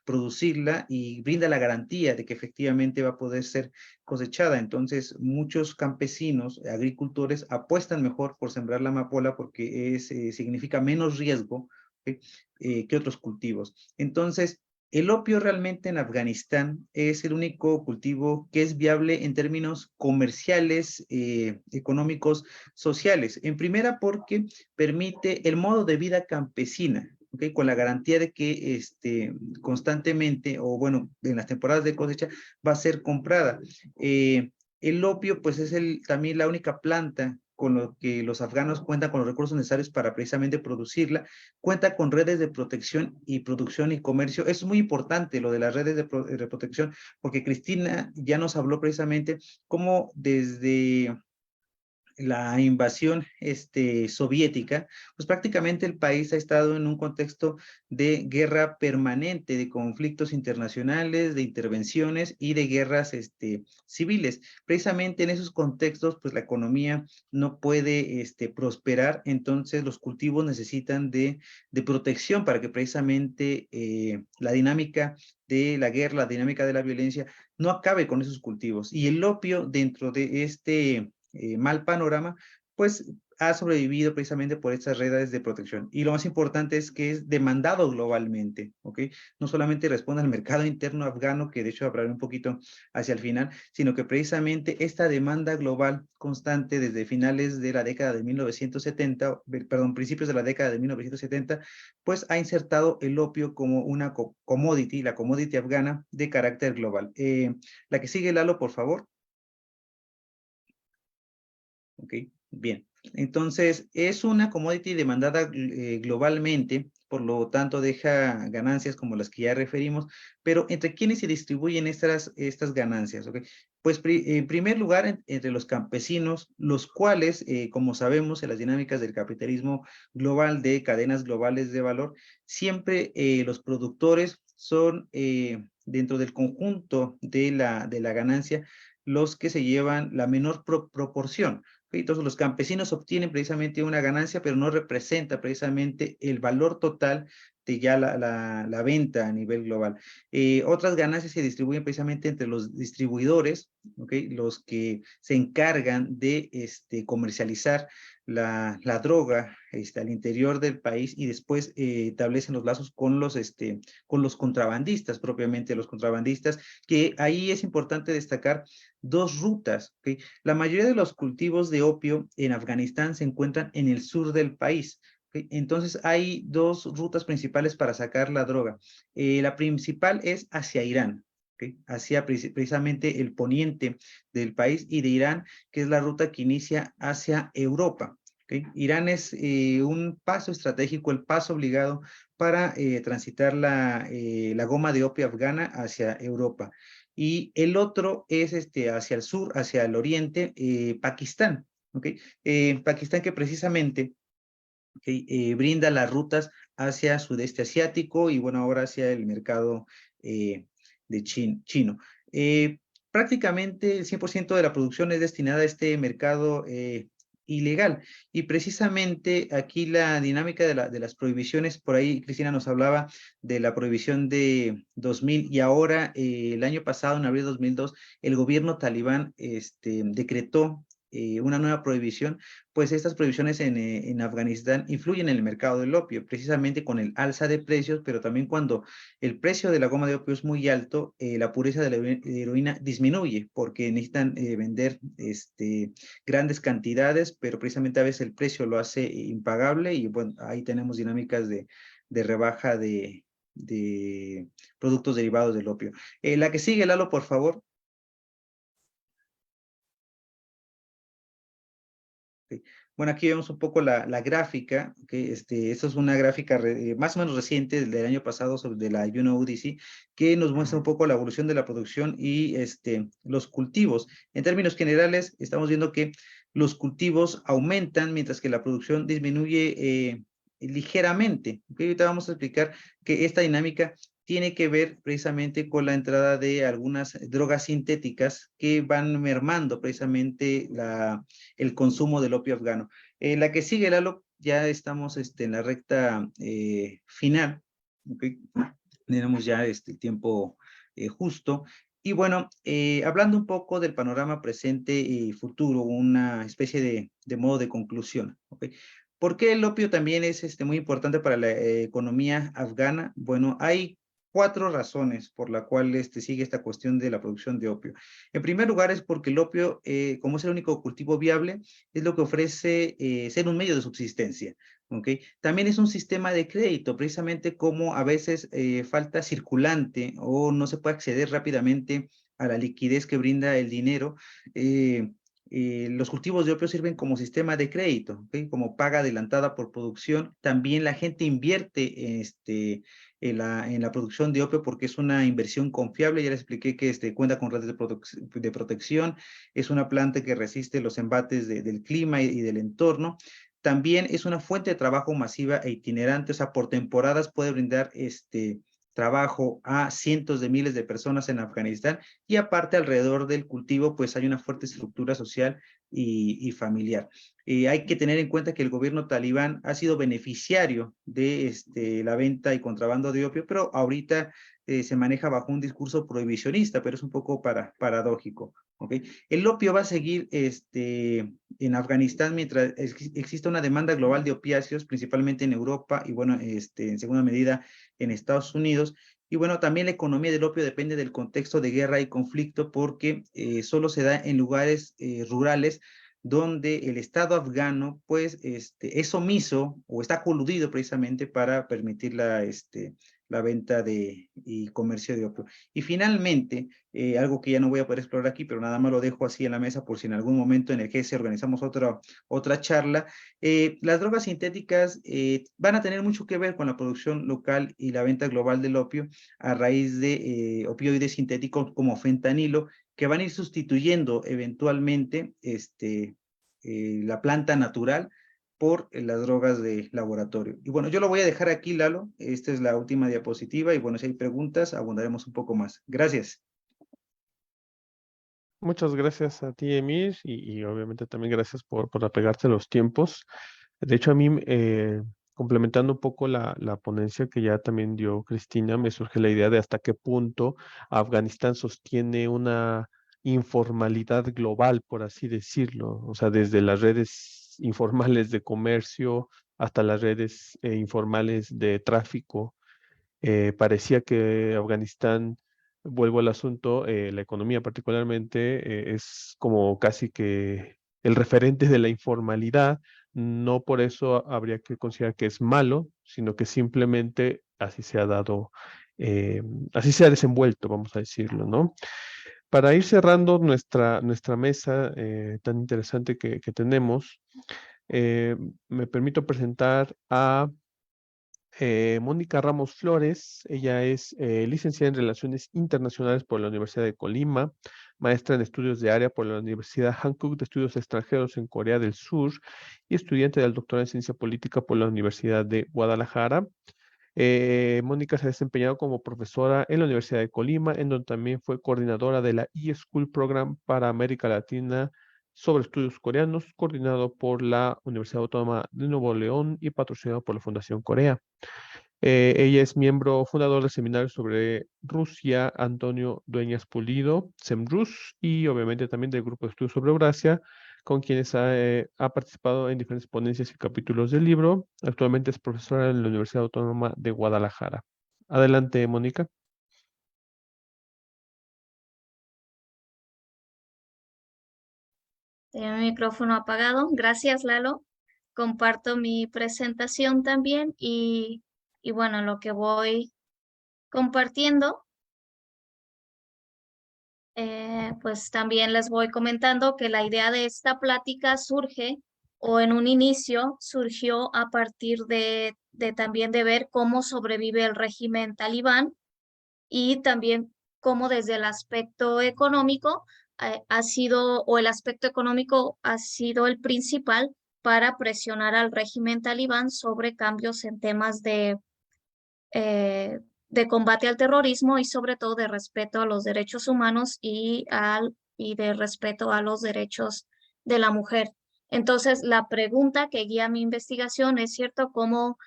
producirla y brinda la garantía de que efectivamente va a poder ser cosechada. Entonces, muchos campesinos, agricultores, apuestan mejor por sembrar la amapola porque significa menos riesgo que otros cultivos. Entonces, el opio realmente en Afganistán es el único cultivo que es viable en términos comerciales, económicos, sociales. En primera, porque permite el modo de vida campesina, ¿okay? Con la garantía de que constantemente, o bueno, en las temporadas de cosecha, va a ser comprada. El opio, pues es también la única planta con lo que los afganos cuentan con los recursos necesarios para precisamente producirla. Cuenta con redes de protección y producción y comercio. Es muy importante lo de las redes de protección, porque Cristina ya nos habló precisamente cómo desde la invasión soviética, pues prácticamente el país ha estado en un contexto de guerra permanente, de conflictos internacionales, de intervenciones y de guerras civiles. Precisamente en esos contextos, pues la economía no puede prosperar, entonces los cultivos necesitan de protección para que precisamente la dinámica de la guerra, la dinámica de la violencia, no acabe con esos cultivos. Y el opio dentro de mal panorama, pues ha sobrevivido precisamente por estas redes de protección. Y lo más importante es que es demandado globalmente, ¿ok? No solamente responde al mercado interno afgano, que de hecho hablaré un poquito hacia el final, sino que precisamente esta demanda global constante desde finales de la década de 1970, perdón, principios de la década de 1970, pues ha insertado el opio como una commodity, la commodity afgana de carácter global. La que sigue, Lalo, por favor. Ok, bien. Entonces, es una commodity demandada globalmente, por lo tanto deja ganancias como las que ya referimos, pero ¿entre quiénes se distribuyen estas ganancias? ¿Okay? Pues en primer lugar, entre los campesinos, los cuales, como sabemos en las dinámicas del capitalismo global, de cadenas globales de valor, siempre los productores son, dentro del conjunto de la ganancia, los que se llevan la menor proporción. Entonces los campesinos obtienen precisamente una ganancia, pero no representa precisamente el valor total de ya la venta a nivel global. Otras ganancias se distribuyen precisamente entre los distribuidores, ¿okay? Los que se encargan de comercializar la droga al interior del país y después establecen los lazos con los contrabandistas, propiamente los contrabandistas, que ahí es importante destacar dos rutas, ¿okay? La mayoría de los cultivos de opio en Afganistán se encuentran en el sur del país. ¿Okay? Entonces hay dos rutas principales para sacar la droga. La principal es hacia Irán, ¿okay? Hacia precisamente el poniente del país, y de Irán, que es la ruta que inicia hacia Europa. ¿Okay? Irán es un paso estratégico, el paso obligado para transitar la goma de opio afgana hacia Europa. Y el otro es hacia el sur, hacia el oriente, Pakistán. ¿Okay? Pakistán, que precisamente, ¿okay? Brinda las rutas hacia sudeste asiático y bueno, ahora hacia el mercado de chino. Prácticamente el 100% de la producción es destinada a este mercado ilegal, y precisamente aquí la dinámica de las prohibiciones, por ahí Cristina nos hablaba de la prohibición de 2000, y ahora el año pasado, en abril de 2002, el gobierno talibán decretó una nueva prohibición. Pues estas prohibiciones en Afganistán influyen en el mercado del opio, precisamente con el alza de precios, pero también cuando el precio de la goma de opio es muy alto, la pureza de la heroína disminuye, porque necesitan vender grandes cantidades, pero precisamente a veces el precio lo hace impagable, y bueno, ahí tenemos dinámicas de rebaja de productos derivados del opio. La que sigue, Lalo, por favor. Okay. Bueno, aquí vemos un poco la gráfica, que esto es una gráfica más o menos reciente del año pasado, de la UNODC, que nos muestra un poco la evolución de la producción y los cultivos. En términos generales, estamos viendo que los cultivos aumentan mientras que la producción disminuye ligeramente. Okay. Ahorita vamos a explicar que esta dinámica tiene que ver precisamente con la entrada de algunas drogas sintéticas que van mermando precisamente el consumo del opio afgano. La que sigue, Lalo, ya estamos en la recta final, ¿okay? Tenemos ya el tiempo justo. Y bueno, hablando un poco del panorama presente y futuro, una especie de modo de conclusión, ¿okay? ¿Por qué el opio también es muy importante para la economía afgana? Bueno, hay 4 razones por la cual sigue esta cuestión de la producción de opio. En primer lugar, es porque el opio, como es el único cultivo viable, es lo que ofrece ser un medio de subsistencia. ¿Okay? También es un sistema de crédito, precisamente como a veces falta circulante o no se puede acceder rápidamente a la liquidez que brinda el dinero. Los cultivos de opio sirven como sistema de crédito, ¿okay? Como paga adelantada por producción. También la gente invierte en la producción de opio porque es una inversión confiable. Ya les expliqué que cuenta con redes de protección, es una planta que resiste los embates del clima y del entorno. También es una fuente de trabajo masiva e itinerante, o sea, por temporadas puede brindar trabajo a cientos de miles de personas en Afganistán, y aparte alrededor del cultivo pues hay una fuerte estructura social y familiar. Hay que tener en cuenta que el gobierno talibán ha sido beneficiario de la venta y contrabando de opio, pero ahorita se maneja bajo un discurso prohibicionista, pero es un poco paradójico. ¿Okay? El opio va a seguir en Afganistán mientras exista una demanda global de opiáceos, principalmente en Europa y bueno, en segunda medida en Estados Unidos. Y bueno, también la economía del opio depende del contexto de guerra y conflicto porque solo se da en lugares rurales donde el Estado afgano pues es omiso o está coludido precisamente para permitir la venta y comercio de opio. Y finalmente, algo que ya no voy a poder explorar aquí, pero nada más lo dejo así en la mesa por si en algún momento en el GESE organizamos otra charla, las drogas sintéticas van a tener mucho que ver con la producción local y la venta global del opio a raíz de opioides sintéticos como fentanilo, que van a ir sustituyendo eventualmente la planta natural por las drogas de laboratorio. Y bueno, yo lo voy a dejar aquí, Lalo. Esta es la última diapositiva y bueno, si hay preguntas, abundaremos un poco más. Gracias. Muchas gracias a ti, Emir, y obviamente también gracias por apegarte a los tiempos. De hecho, a mí, complementando un poco la ponencia que ya también dio Cristina, me surge la idea de hasta qué punto Afganistán sostiene una informalidad global, por así decirlo, o sea, desde las redes informales de comercio hasta las redes informales de tráfico. Parecía que Afganistán, vuelvo al asunto, la economía particularmente, es como casi que el referente de la informalidad. No por eso habría que considerar que es malo, sino que simplemente así se ha dado, eh, así se ha desenvuelto, vamos a decirlo, ¿no? Para ir cerrando nuestra mesa tan interesante que tenemos, eh, me permito presentar a Mónica Ramos Flores. Ella es licenciada en Relaciones Internacionales por la Universidad de Colima, maestra en Estudios de Área por la Universidad Hankook de Estudios Extranjeros en Corea del Sur y estudiante del doctorado en Ciencia Política por la Universidad de Guadalajara. Mónica se ha desempeñado como profesora en la Universidad de Colima, en donde también fue coordinadora de la eSchool Program para América Latina sobre estudios coreanos, coordinado por la Universidad Autónoma de Nuevo León y patrocinado por la Fundación Corea. Ella es miembro fundador del seminario sobre Rusia, Antonio Dueñas Pulido, SEMRUS, y obviamente también del grupo de estudios sobre Eurasia, con quienes ha participado en diferentes ponencias y capítulos del libro. Actualmente es profesora en la Universidad Autónoma de Guadalajara. Adelante, Mónica. Tengo mi micrófono apagado. Gracias, Lalo. Comparto mi presentación también y bueno, lo que voy compartiendo, pues también les voy comentando que la idea de esta plática surge o en un inicio surgió a partir de también de ver cómo sobrevive el régimen talibán y también cómo desde el aspecto económico ha sido, o el aspecto económico ha sido el principal para presionar al régimen talibán sobre cambios en temas de combate al terrorismo y sobre todo de respeto a los derechos humanos y de respeto a los derechos de la mujer. Entonces, la pregunta que guía mi investigación es, ¿cierto?, ¿cómo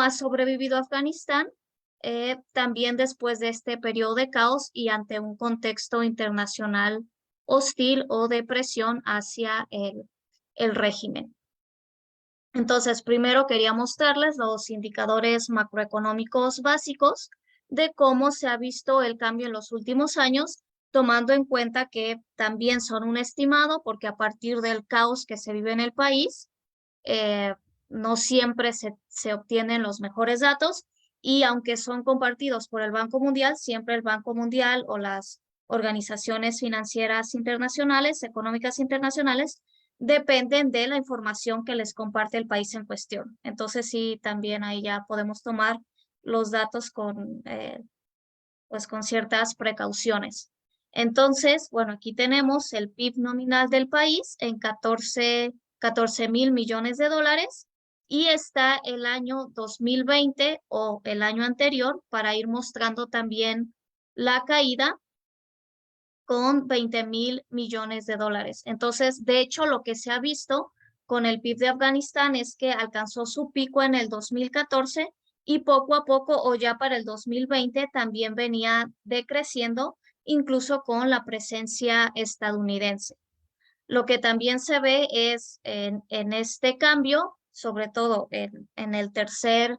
ha sobrevivido Afganistán? También después de este periodo de caos y ante un contexto internacional hostil o de presión hacia el régimen. Entonces, primero quería mostrarles los indicadores macroeconómicos básicos de cómo se ha visto el cambio en los últimos años, tomando en cuenta que también son un estimado, porque a partir del caos que se vive en el país, no siempre se obtienen los mejores datos y aunque son compartidos por el Banco Mundial, siempre el Banco Mundial o las organizaciones financieras internacionales, económicas internacionales, dependen de la información que les comparte el país en cuestión. Entonces sí, también ahí ya podemos tomar los datos pues con ciertas precauciones. Entonces, bueno, aquí tenemos el PIB nominal del país en 14,000 millones de dólares y está el año 2020 o el año anterior para ir mostrando también la caída con 20,000 millones de dólares. Entonces, de hecho, lo que se ha visto con el PIB de Afganistán es que alcanzó su pico en el 2014 y poco a poco o ya para el 2020 también venía decreciendo, incluso con la presencia estadounidense. Lo que también se ve es en este cambio, sobre todo en el tercer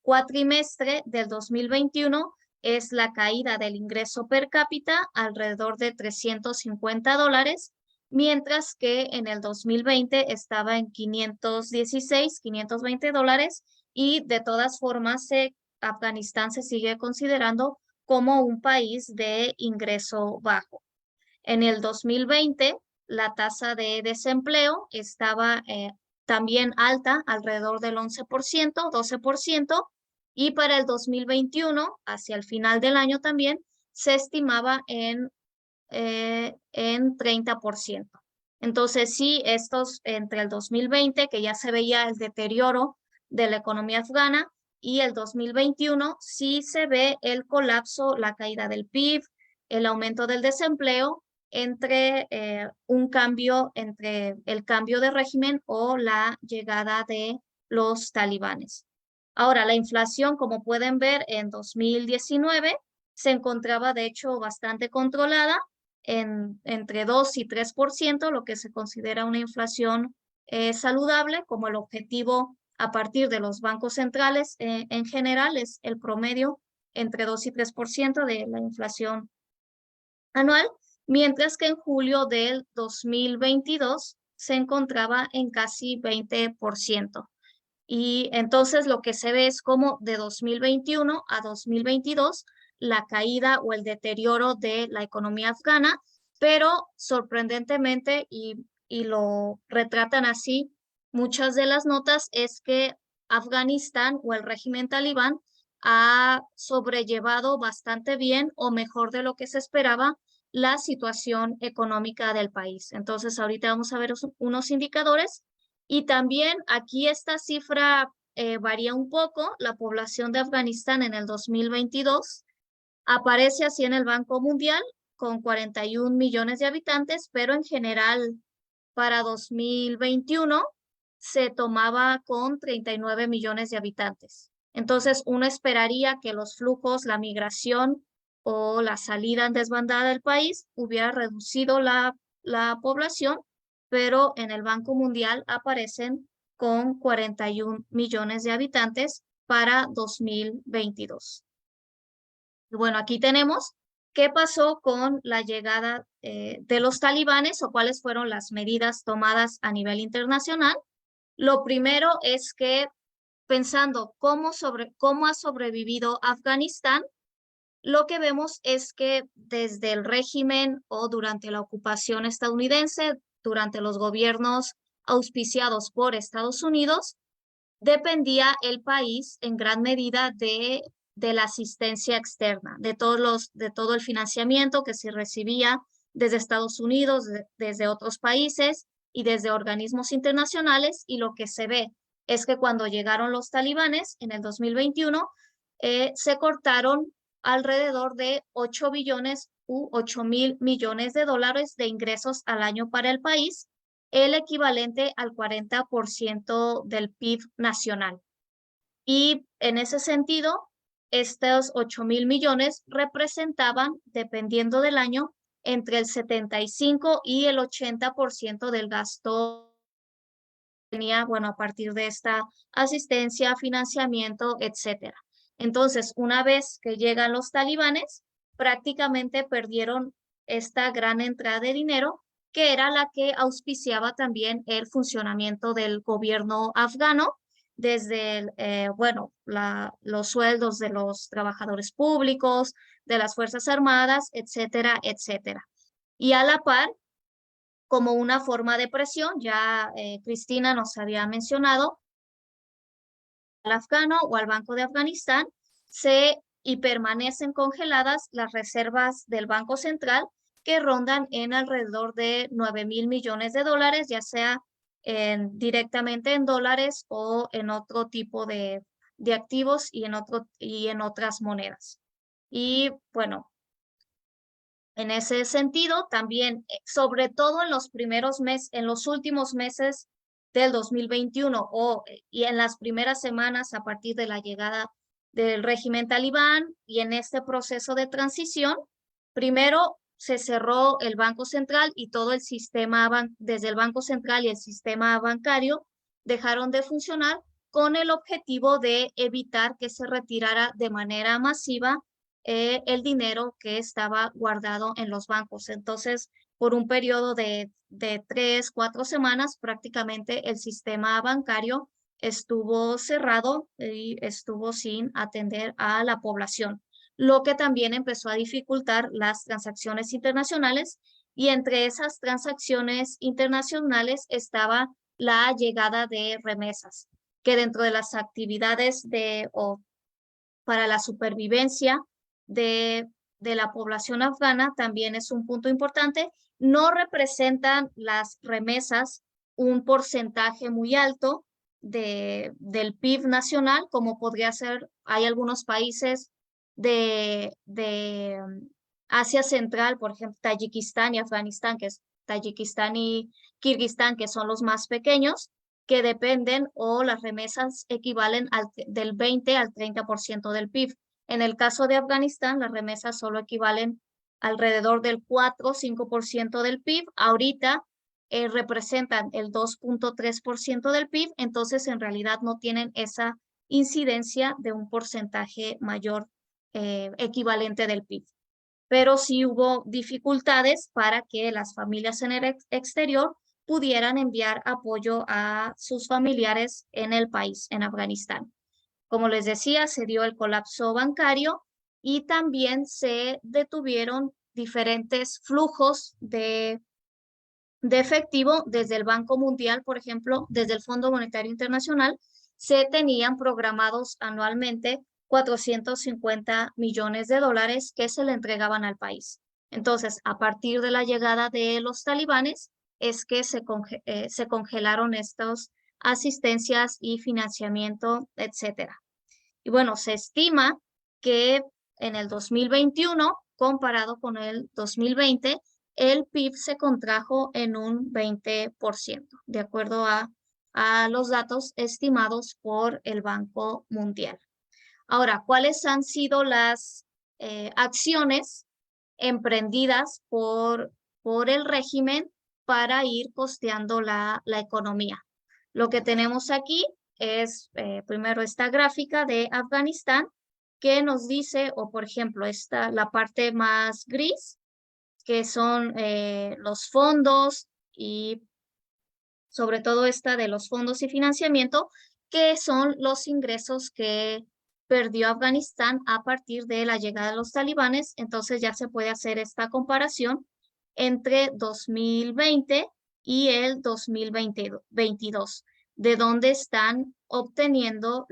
cuatrimestre del 2021, es la caída del ingreso per cápita alrededor de $350, mientras que en el 2020 estaba en 516, $520, y de todas formas Afganistán se sigue considerando como un país de ingreso bajo. En el 2020, la tasa de desempleo estaba también alta, alrededor del 11%, 12%, y para el 2021, hacia el final del año también, se estimaba en 30%. Entonces, sí, estos entre el 2020, que ya se veía el deterioro de la economía afgana, y el 2021, sí se ve el colapso, la caída del PIB, el aumento del desempleo, entre entre el cambio de régimen o la llegada de los talibanes. Ahora, la inflación, como pueden ver, en 2019 se encontraba de hecho bastante controlada entre 2 y 3%, lo que se considera una inflación saludable, como el objetivo a partir de los bancos centrales en general es el promedio entre 2 y 3% de la inflación anual, mientras que en julio del 2022 se encontraba en casi 20%. Y entonces lo que se ve es como de 2021 a 2022 la caída o el deterioro de la economía afgana, pero sorprendentemente, y lo retratan así muchas de las notas, es que Afganistán o el régimen talibán ha sobrellevado bastante bien o mejor de lo que se esperaba la situación económica del país. Entonces, ahorita vamos a ver unos indicadores y también aquí esta cifra varía un poco. La población de Afganistán en el 2022 aparece así en el Banco Mundial con 41 millones de habitantes, pero en general para 2021 se tomaba con 39 millones de habitantes. Entonces, uno esperaría que los flujos, la migración o la salida en desbandada del país hubiera reducido la población, pero en el Banco Mundial aparecen con 41 millones de habitantes para 2022. Y bueno, aquí tenemos qué pasó con la llegada de los talibanes o cuáles fueron las medidas tomadas a nivel internacional. Lo primero es que pensando cómo ha sobrevivido Afganistán, lo que vemos es que desde el régimen o durante la ocupación estadounidense, durante los gobiernos auspiciados por Estados Unidos, dependía el país en gran medida de la asistencia externa, de todo el financiamiento que se recibía desde Estados Unidos, desde otros países y desde organismos internacionales, y lo que se ve es que cuando llegaron los talibanes en el 2021, se cortaron alrededor de 8 billones u 8,000 millones de dólares de ingresos al año para el país, el equivalente al 40% del PIB nacional. Y en ese sentido, estos 8,000 millones representaban, dependiendo del año, entre el 75 y el 80% del gasto que tenía, bueno, a partir de esta asistencia, financiamiento, etcétera. Entonces, una vez que llegan los talibanes, prácticamente perdieron esta gran entrada de dinero, que era la que auspiciaba también el funcionamiento del gobierno afgano, desde bueno, los sueldos de los trabajadores públicos, de las Fuerzas Armadas, etcétera, etcétera. Y a la par, como una forma de presión, ya Cristina nos había mencionado, al afgano o al Banco de Afganistán y permanecen congeladas las reservas del Banco Central, que rondan en alrededor de 9,000 millones de dólares, ya sea directamente en dólares o en otro tipo de activos y en otras monedas. Y bueno, en ese sentido, también, sobre todo en los últimos meses del 2021 y en las primeras semanas a partir de la llegada del régimen talibán y en este proceso de transición, primero se cerró el Banco Central y todo el sistema, desde el Banco Central y el sistema bancario dejaron de funcionar con el objetivo de evitar que se retirara de manera masiva el dinero que estaba guardado en los bancos. Entonces, por un periodo de 3, 4 semanas, prácticamente el sistema bancario estuvo cerrado y estuvo sin atender a la población, lo que también empezó a dificultar las transacciones internacionales, y entre esas transacciones internacionales estaba la llegada de remesas, que dentro de las actividades para la supervivencia de la población afgana también es un punto importante. No representan las remesas un porcentaje muy alto del PIB nacional, como podría ser, hay algunos países de Asia Central, por ejemplo, Tayikistán y Afganistán, que es Tayikistán y Kirguistán, que son los más pequeños, que dependen o las remesas equivalen del 20 al 30% del PIB. En el caso de Afganistán, las remesas solo equivalen alrededor del 4 o 5% del PIB. Ahorita representan el 2.3% del PIB, entonces en realidad no tienen esa incidencia de un porcentaje mayor equivalente del PIB. Pero sí hubo dificultades para que las familias en el exterior pudieran enviar apoyo a sus familiares en el país, en Afganistán. Como les decía, se dio el colapso bancario y también se detuvieron diferentes flujos de efectivo desde el Banco Mundial, por ejemplo, desde el Fondo Monetario Internacional, se tenían programados anualmente 450 millones de dólares que se le entregaban al país. Entonces, a partir de la llegada de los talibanes, es que se congelaron estas asistencias y financiamiento, etcétera. Y bueno, se estima que en el 2021, comparado con el 2020, el PIB se contrajo en un 20%, de acuerdo a los datos estimados por el Banco Mundial. Ahora, ¿cuáles han sido las acciones emprendidas por el régimen para ir costeando la economía? Lo que tenemos aquí es primero esta gráfica de Afganistán que nos dice, o por ejemplo, la parte más gris, que son los fondos y sobre todo esta de los fondos y financiamiento, que son los ingresos que perdió Afganistán a partir de la llegada de los talibanes. Entonces ya se puede hacer esta comparación entre 2020 y el 2022, de dónde están obteniendo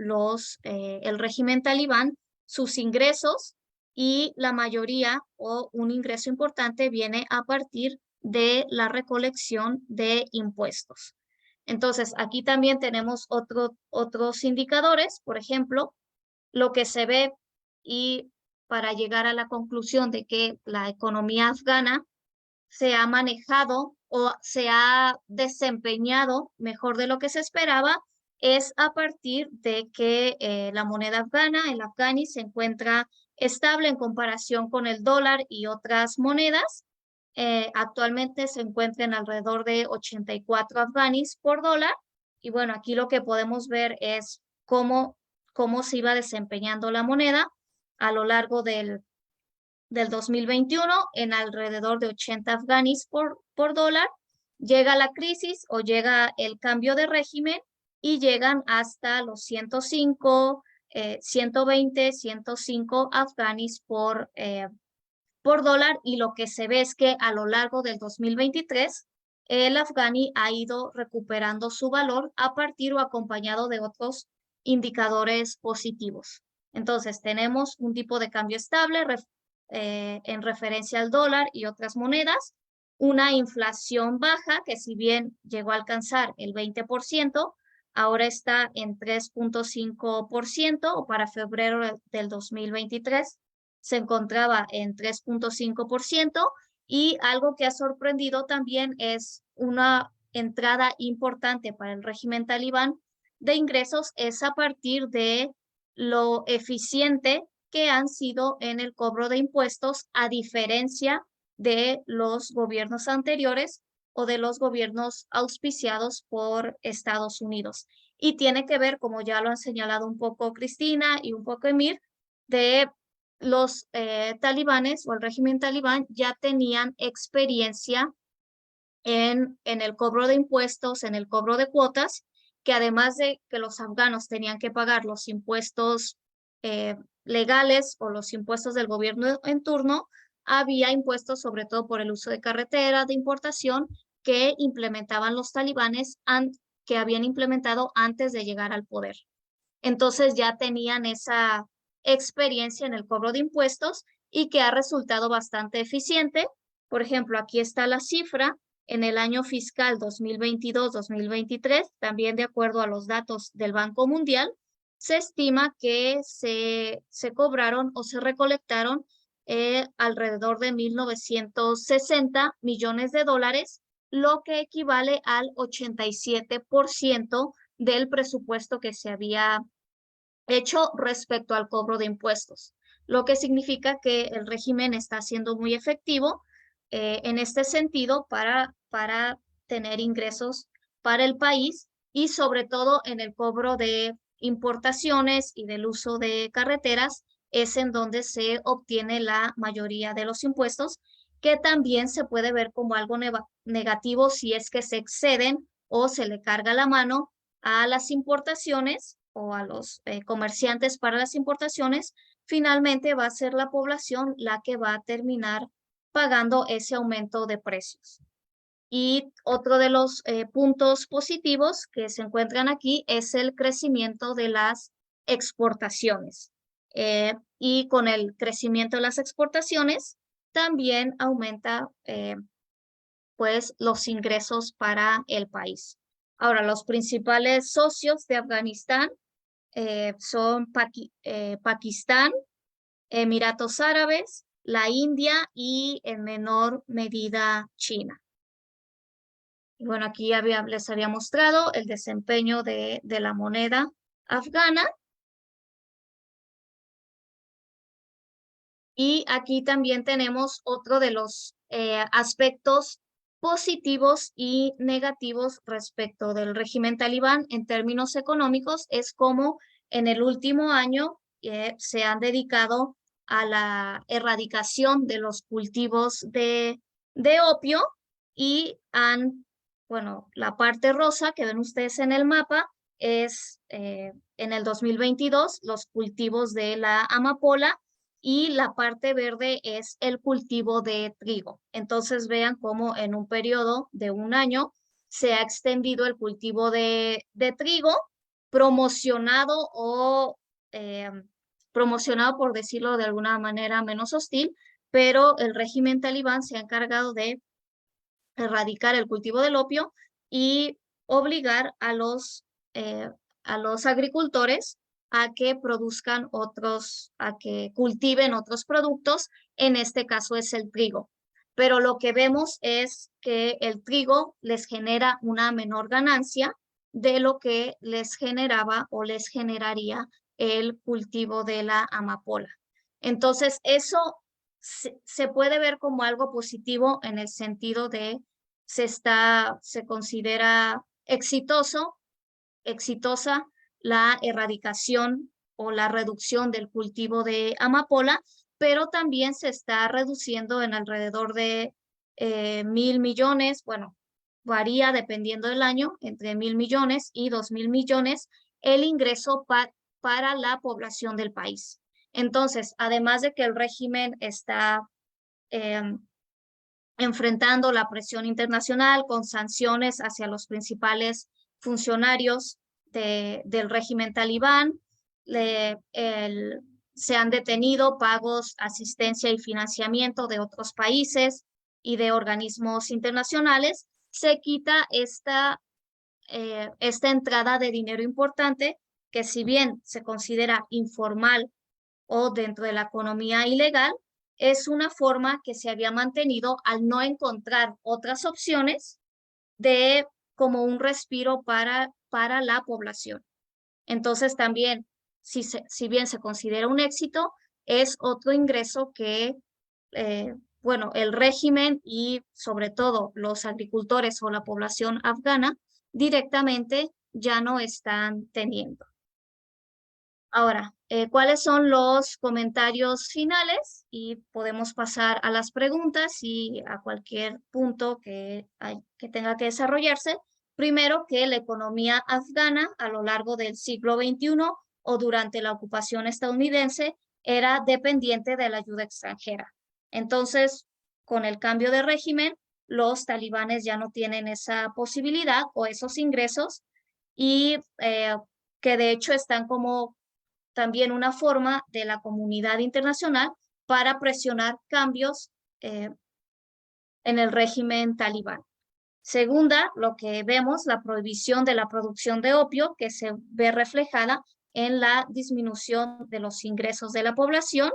el régimen talibán sus ingresos, y la mayoría o un ingreso importante viene a partir de la recolección de impuestos. Entonces, aquí también tenemos otros indicadores, por ejemplo, lo que se ve, y para llegar a la conclusión de que la economía afgana se ha manejado o se ha desempeñado mejor de lo que se esperaba, es a partir de que la moneda afgana, el afgani, se encuentra estable en comparación con el dólar y otras monedas. Actualmente se encuentra en alrededor de 84 afganis por dólar. Y bueno, aquí lo que podemos ver es cómo se iba desempeñando la moneda a lo largo del 2021 en alrededor de 80 afganis por dólar. Llega la crisis o llega el cambio de régimen y llegan hasta los 105, 120, 105 afganis por dólar, y lo que se ve es que a lo largo del 2023 el afgani ha ido recuperando su valor a partir o acompañado de otros indicadores positivos. Entonces tenemos un tipo de cambio estable en referencia al dólar y otras monedas, una inflación baja que si bien llegó a alcanzar el 20%, ahora está en 3.5%, o para febrero del 2023 se encontraba en 3.5%, y algo que ha sorprendido también es una entrada importante para el régimen talibán de ingresos es a partir de lo eficiente que han sido en el cobro de impuestos, a diferencia de los gobiernos anteriores o de los gobiernos auspiciados por Estados Unidos. Y tiene que ver, como ya lo han señalado un poco Cristina y un poco Emir, de los talibanes o el régimen talibán ya tenían experiencia en el cobro de impuestos, en el cobro de cuotas, que además de que los afganos tenían que pagar los impuestos legales o los impuestos del gobierno en turno, había impuestos sobre todo por el uso de carretera, de importación, que implementaban los talibanes, que habían implementado antes de llegar al poder. Entonces ya tenían esa experiencia en el cobro de impuestos y que ha resultado bastante eficiente. Por ejemplo, aquí está la cifra en el año fiscal 2022-2023, también de acuerdo a los datos del Banco Mundial, se estima que se cobraron o se recolectaron alrededor de 1.960 millones de dólares, lo que equivale al 87% del presupuesto que se había hecho respecto al cobro de impuestos, lo que significa que el régimen está siendo muy efectivo en este sentido para tener ingresos para el país y sobre todo en el cobro de importaciones y del uso de carreteras es en donde se obtiene la mayoría de los impuestos, que también se puede ver como algo negativo si es que se exceden o se le carga la mano a las importaciones o a los comerciantes para las importaciones. Finalmente va a ser la población la que va a terminar pagando ese aumento de precios. Y otro de los puntos positivos que se encuentran aquí es el crecimiento de las exportaciones. Y con el crecimiento de las exportaciones también aumenta pues los ingresos para el país. Ahora, los principales socios de Afganistán son Pakistán, Emiratos Árabes, la India y en menor medida China. Y bueno, aquí les había mostrado el desempeño de la moneda afgana. Y aquí también tenemos otro de los aspectos positivos y negativos respecto del régimen talibán en términos económicos, es como en el último año se han dedicado a la erradicación de los cultivos de opio y bueno, la parte rosa que ven ustedes en el mapa es en el 2022 los cultivos de la amapola, y la parte verde es el cultivo de trigo. Entonces vean cómo en un periodo de un año se ha extendido el cultivo de trigo, promocionado promocionado, por decirlo de alguna manera menos hostil, pero el régimen talibán se ha encargado de erradicar el cultivo del opio y obligar a los agricultores a que produzcan a que cultiven otros productos, en este caso es el trigo. Pero lo que vemos es que el trigo les genera una menor ganancia de lo que les generaba o les generaría el cultivo de la amapola. Entonces, eso se puede ver como algo positivo en el sentido de se considera exitosa la erradicación o la reducción del cultivo de amapola, pero también se está reduciendo en alrededor de 1.000 millones, bueno, varía dependiendo del año, entre 1.000 millones y 2.000 millones el ingreso para la población del país. Entonces, además de que el régimen está enfrentando la presión internacional con sanciones hacia los principales funcionarios del régimen talibán, se han detenido pagos, asistencia y financiamiento de otros países y de organismos internacionales, se quita esta entrada de dinero importante que, si bien se considera informal o dentro de la economía ilegal, es una forma que se había mantenido al no encontrar otras opciones de como un respiro para la población. Entonces también, si bien se considera un éxito, es otro ingreso que, bueno, el régimen y sobre todo los agricultores o la población afgana directamente ya no están teniendo. Ahora, ¿cuáles son los comentarios finales? Y podemos pasar a las preguntas y a cualquier punto que tenga que desarrollarse. Primero, que la economía afgana a lo largo del siglo XXI o durante la ocupación estadounidense era dependiente de la ayuda extranjera. Entonces, con el cambio de régimen, los talibanes ya no tienen esa posibilidad o esos ingresos y que de hecho están como también una forma de la comunidad internacional para presionar cambios en el régimen talibán. Segunda, lo que vemos, la prohibición de la producción de opio, que se ve reflejada en la disminución de los ingresos de la población.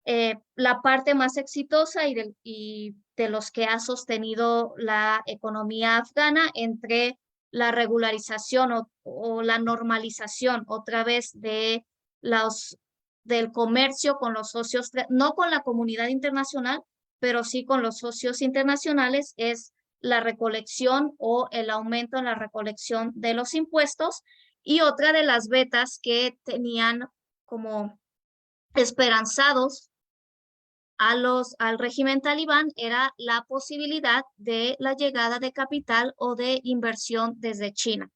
La parte más exitosa y de los que ha sostenido la economía afgana entre la regularización o la normalización otra vez del comercio con los socios, no con la comunidad internacional, pero sí con los socios internacionales, es la recolección o el aumento en la recolección de los impuestos. Y otra de las vetas que tenían como esperanzados al régimen talibán era la posibilidad de la llegada de capital o de inversión desde China.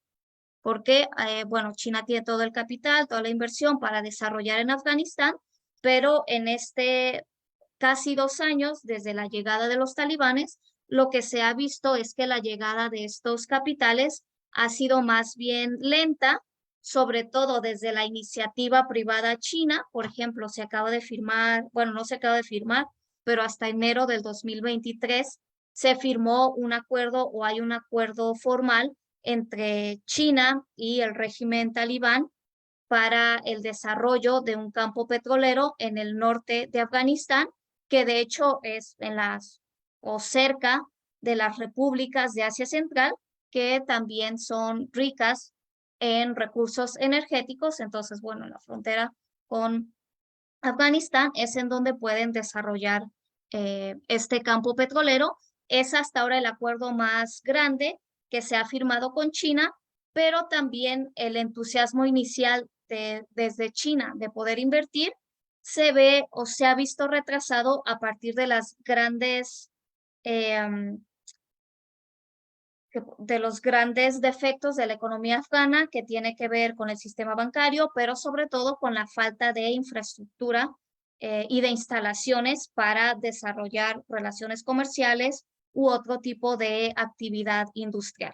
Porque, bueno, China tiene todo el capital, toda la inversión para desarrollar en Afganistán, pero en casi 2 años desde la llegada de los talibanes, lo que se ha visto es que la llegada de estos capitales ha sido más bien lenta, sobre todo desde la iniciativa privada china. Por ejemplo, se acaba de firmar, bueno, no se acaba de firmar, pero hasta enero del 2023 se firmó un acuerdo o hay un acuerdo formal entre China y el régimen talibán para el desarrollo de un campo petrolero en el norte de Afganistán, que de hecho es o cerca de las repúblicas de Asia Central, que también son ricas en recursos energéticos. Entonces, bueno, en la frontera con Afganistán es en donde pueden desarrollar este campo petrolero. Es hasta ahora el acuerdo más grande que se ha firmado con China, pero también el entusiasmo inicial desde China de poder invertir se ve o se ha visto retrasado a partir de los grandes defectos de la economía afgana, que tiene que ver con el sistema bancario, pero sobre todo con la falta de infraestructura y de instalaciones para desarrollar relaciones comerciales u otro tipo de actividad industrial.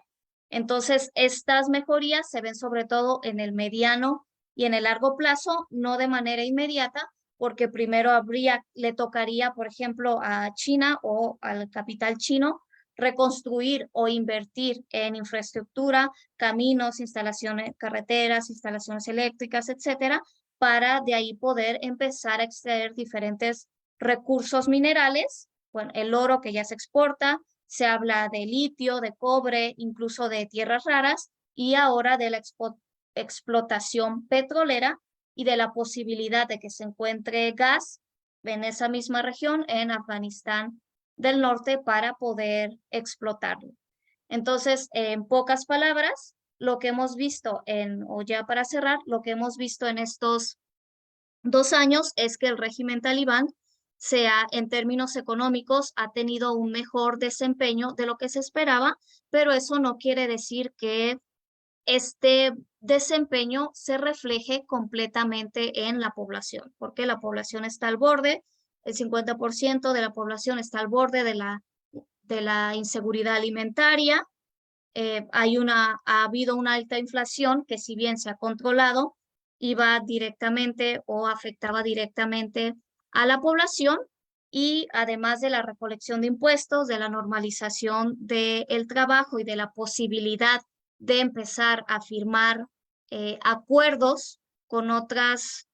Entonces, estas mejorías se ven sobre todo en el mediano y en el largo plazo, no de manera inmediata, porque primero le tocaría, por ejemplo, a China o al capital chino reconstruir o invertir en infraestructura, caminos, instalaciones, carreteras, instalaciones eléctricas, etcétera, para de ahí poder empezar a extraer diferentes recursos minerales. Bueno, el oro que ya se exporta, se habla de litio, de cobre, incluso de tierras raras, y ahora de la explotación petrolera y de la posibilidad de que se encuentre gas en esa misma región, en Afganistán del norte, para poder explotarlo. Entonces, en pocas palabras, lo que hemos visto o ya para cerrar, lo que hemos visto en estos 2 años es que el régimen talibán en términos económicos, ha tenido un mejor desempeño de lo que se esperaba, pero eso no quiere decir que este desempeño se refleje completamente en la población, porque la población está al borde, el 50% de la población está al borde de la inseguridad alimentaria. Ha habido una alta inflación que, si bien se ha controlado, iba directamente o afectaba directamente a la población, y además de la recolección de impuestos, de la normalización del trabajo y de la posibilidad de empezar a firmar acuerdos con otros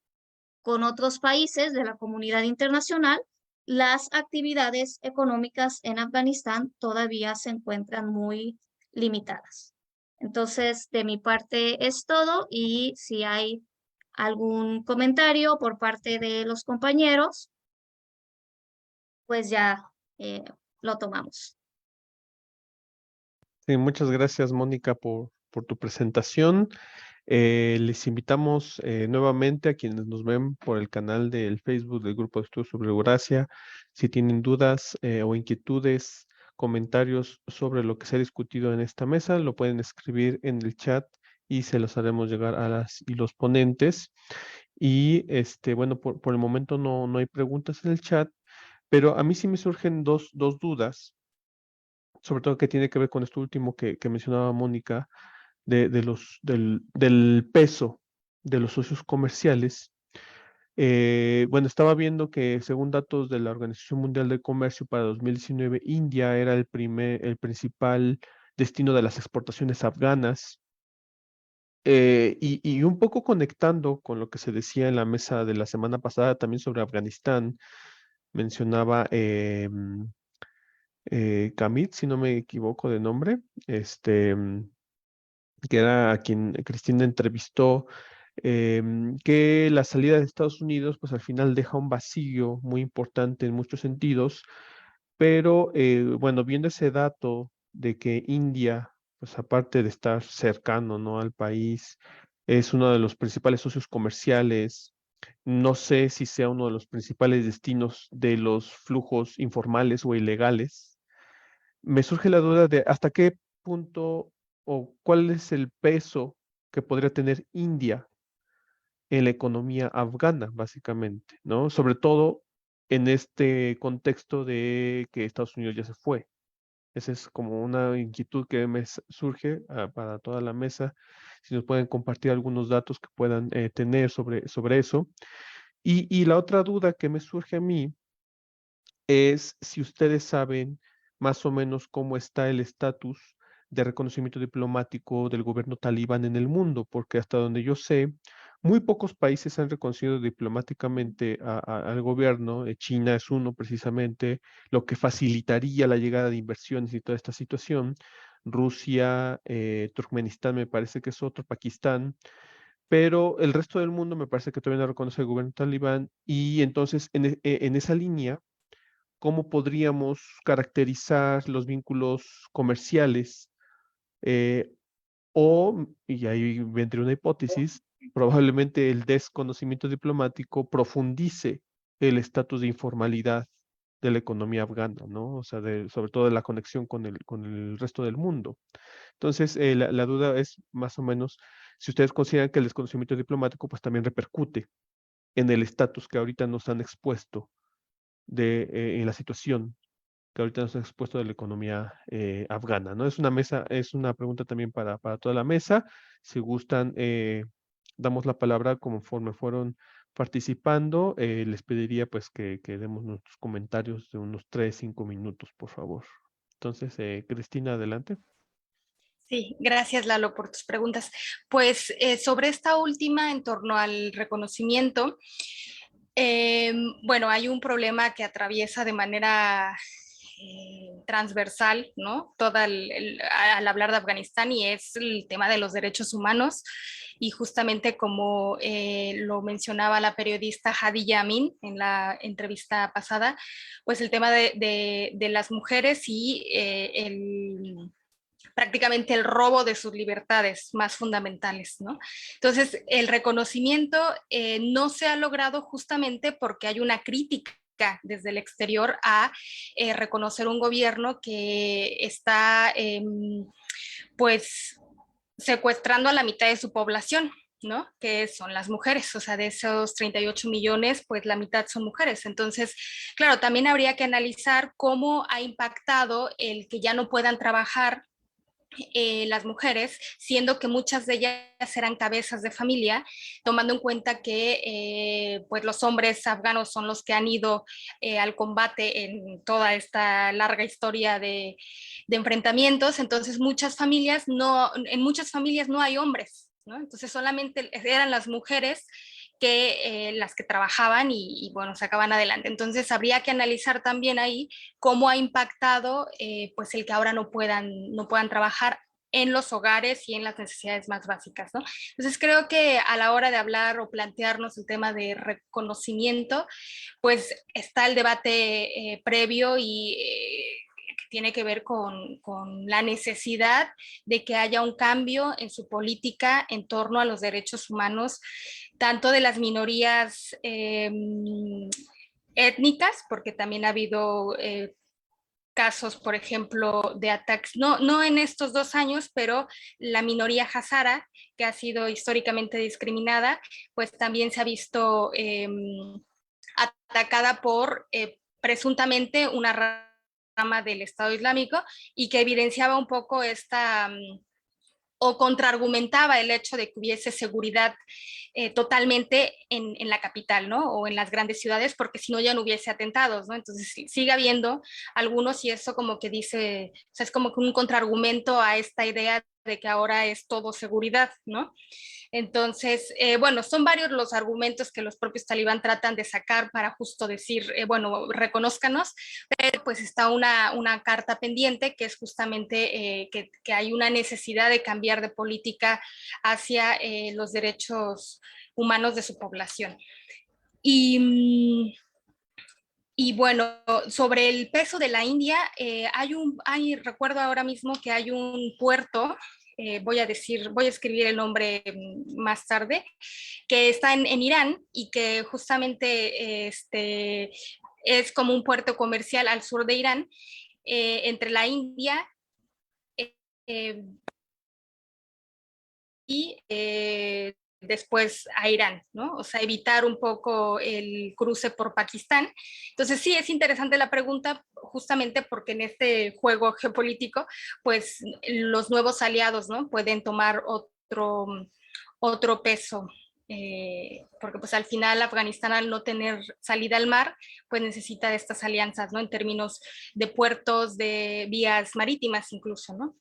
países de la comunidad internacional, las actividades económicas en Afganistán todavía se encuentran muy limitadas. Entonces, de mi parte es todo y si hay algún comentario por parte de los compañeros, pues ya lo tomamos. Sí, muchas gracias, Mónica, por tu presentación. Les invitamos nuevamente a quienes nos ven por el canal del Facebook del Grupo de Estudios sobre Eurasia. Si tienen dudas o inquietudes, comentarios sobre lo que se ha discutido en esta mesa, lo pueden escribir en el chat y se los haremos llegar a las y los ponentes. Y bueno, por el momento no hay preguntas en el chat, pero a mí sí me surgen dos dudas, sobre todo que tiene que ver con esto último que mencionaba Mónica, del peso de los socios comerciales. Bueno, estaba viendo que según datos de la Organización Mundial del Comercio para 2019, India era el principal destino de las exportaciones afganas. Y un poco conectando con lo que se decía en la mesa de la semana pasada también sobre Afganistán, mencionaba Kamit, si no me equivoco de nombre, que era a quien Cristina entrevistó, que la salida de Estados Unidos, pues al final deja un vacío muy importante en muchos sentidos, pero bueno, viendo ese dato de que India, pues aparte de estar cercano, ¿no?, al país, es uno de los principales socios comerciales. No sé si sea uno de los principales destinos de los flujos informales o ilegales. Me surge la duda de hasta qué punto o cuál es el peso que podría tener India en la economía afgana, básicamente, ¿no? Sobre todo en este contexto de que Estados Unidos ya se fue. Esa es como una inquietud que me surge para toda la mesa. Si nos pueden compartir algunos datos que puedan tener sobre eso. Y la otra duda que me surge a mí es si ustedes saben más o menos cómo está el estatus de reconocimiento diplomático del gobierno talibán en el mundo, porque hasta donde yo sé, muy pocos países han reconocido diplomáticamente al gobierno. China es uno precisamente, lo que facilitaría la llegada de inversiones y toda esta situación. Rusia, Turkmenistán me parece que es otro, Pakistán, pero el resto del mundo me parece que todavía no reconoce el gobierno talibán y entonces en esa línea, ¿cómo podríamos caracterizar los vínculos comerciales? eh, y ahí vendría una hipótesis, probablemente el desconocimiento diplomático profundice el estatus de informalidad de la economía afgana, ¿no? O sea, sobre todo de la conexión con el resto del mundo. Entonces, la duda es más o menos si ustedes consideran que el desconocimiento diplomático pues también repercute en el estatus que ahorita nos han expuesto en la situación que ahorita nos ha expuesto de la economía afgana, ¿no? Es una pregunta también para toda la mesa. Si gustan, damos la palabra conforme fueron participando. Les pediría pues que demos nuestros comentarios de unos 3, 5 minutos, por favor. Entonces, Cristina, adelante. Sí, gracias Lalo por tus preguntas. Pues sobre esta última en torno al reconocimiento, bueno, hay un problema que atraviesa de manera transversal, ¿no? Al hablar de Afganistán, y es el tema de los derechos humanos. Y justamente como lo mencionaba la periodista Hadi Yamin en la entrevista pasada, pues el tema de las mujeres y prácticamente el robo de sus libertades más fundamentales, ¿no? Entonces, el reconocimiento no se ha logrado justamente porque hay una crítica desde el exterior a reconocer un gobierno que está, pues, secuestrando a la mitad de su población, ¿no? Que son las mujeres, o sea, de esos 38 millones, pues la mitad son mujeres. Entonces, claro, también habría que analizar cómo ha impactado el que ya no puedan trabajar las mujeres, siendo que muchas de ellas eran cabezas de familia, tomando en cuenta que pues los hombres afganos son los que han ido al combate en toda esta larga historia de enfrentamientos. Entonces en muchas familias no hay hombres, ¿no? Entonces solamente eran las mujeres que las que trabajaban y bueno, sacaban adelante. Entonces habría que analizar también ahí cómo ha impactado pues el que ahora no puedan trabajar en los hogares y en las necesidades más básicas, ¿no? Entonces creo que a la hora de hablar o plantearnos el tema de reconocimiento, pues está el debate previo y que tiene que ver con la necesidad de que haya un cambio en su política en torno a los derechos humanos, tanto de las minorías étnicas, porque también ha habido casos, por ejemplo, de ataques, no en estos 2 años, pero la minoría hazara, que ha sido históricamente discriminada, pues también se ha visto atacada por presuntamente una rama del Estado Islámico y que evidenciaba un poco esta o contraargumentaba el hecho de que hubiese seguridad totalmente en la capital, ¿no? O en las grandes ciudades, porque si no ya no hubiese atentados, ¿no? Entonces sigue habiendo algunos y eso como que dice, o sea, es como que un contraargumento a esta idea de que ahora es todo seguridad, ¿no? Entonces, bueno, son varios los argumentos que los propios talibán tratan de sacar para justo decir, bueno, reconózcanos, pero pues está una carta pendiente que es justamente que hay una necesidad de cambiar de política hacia los derechos humanos de su población. Y bueno, sobre el peso de la India, recuerdo ahora mismo que hay un puerto, voy a escribir el nombre más tarde, que está en Irán y que justamente es como un puerto comercial al sur de Irán, entre la India eh, y después a Irán, ¿no? O sea, evitar un poco el cruce por Pakistán. Entonces sí, es interesante la pregunta justamente porque en este juego geopolítico, pues los nuevos aliados, ¿no? Pueden tomar otro peso. Porque pues al final Afganistán al no tener salida al mar, pues necesita de estas alianzas, ¿no? En términos de puertos, de vías marítimas incluso, ¿no?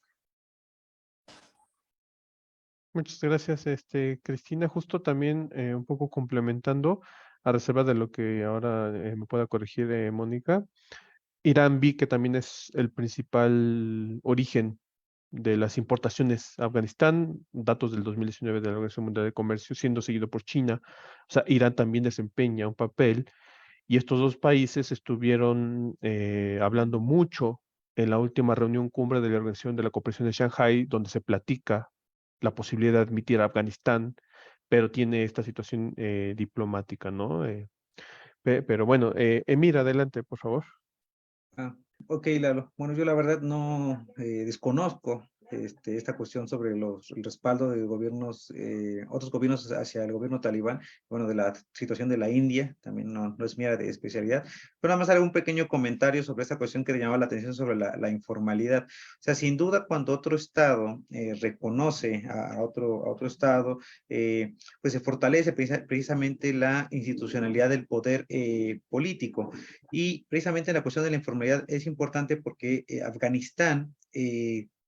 Muchas gracias, Cristina. Justo también un poco complementando, a reserva de lo que ahora me pueda corregir Mónica. Irán vi que también es el principal origen de las importaciones a Afganistán, datos del 2019 de la Organización Mundial de Comercio, siendo seguido por China. O sea, Irán también desempeña un papel y estos dos países estuvieron hablando mucho en la última reunión cumbre de la Organización de la Cooperación de Shanghái, donde se platica la posibilidad de admitir a Afganistán, pero tiene esta situación diplomática, ¿no? Pero bueno, Emir, adelante, por favor. Ok, Lalo. Bueno, yo la verdad no desconozco esta cuestión sobre el respaldo de gobiernos, otros gobiernos hacia el gobierno talibán, bueno, de la situación de la India, también no es mi área de especialidad, pero nada más haré un pequeño comentario sobre esta cuestión que le llamaba la atención sobre la informalidad. O sea, sin duda, cuando otro Estado reconoce a otro Estado, pues se fortalece precisamente la institucionalidad del poder político. Y precisamente en la cuestión de la informalidad es importante porque Afganistán,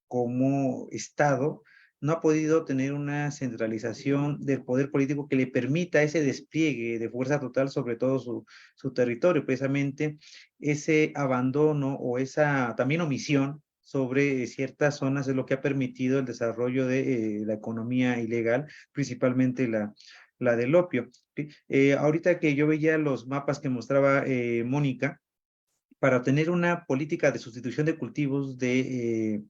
como Estado, no ha podido tener una centralización del poder político que le permita ese despliegue de fuerza total sobre todo su territorio. Precisamente ese abandono o esa también omisión sobre ciertas zonas es lo que ha permitido el desarrollo de la economía ilegal, principalmente la del opio. Ahorita que yo veía los mapas que mostraba Mónica, para tener una política de sustitución de cultivos de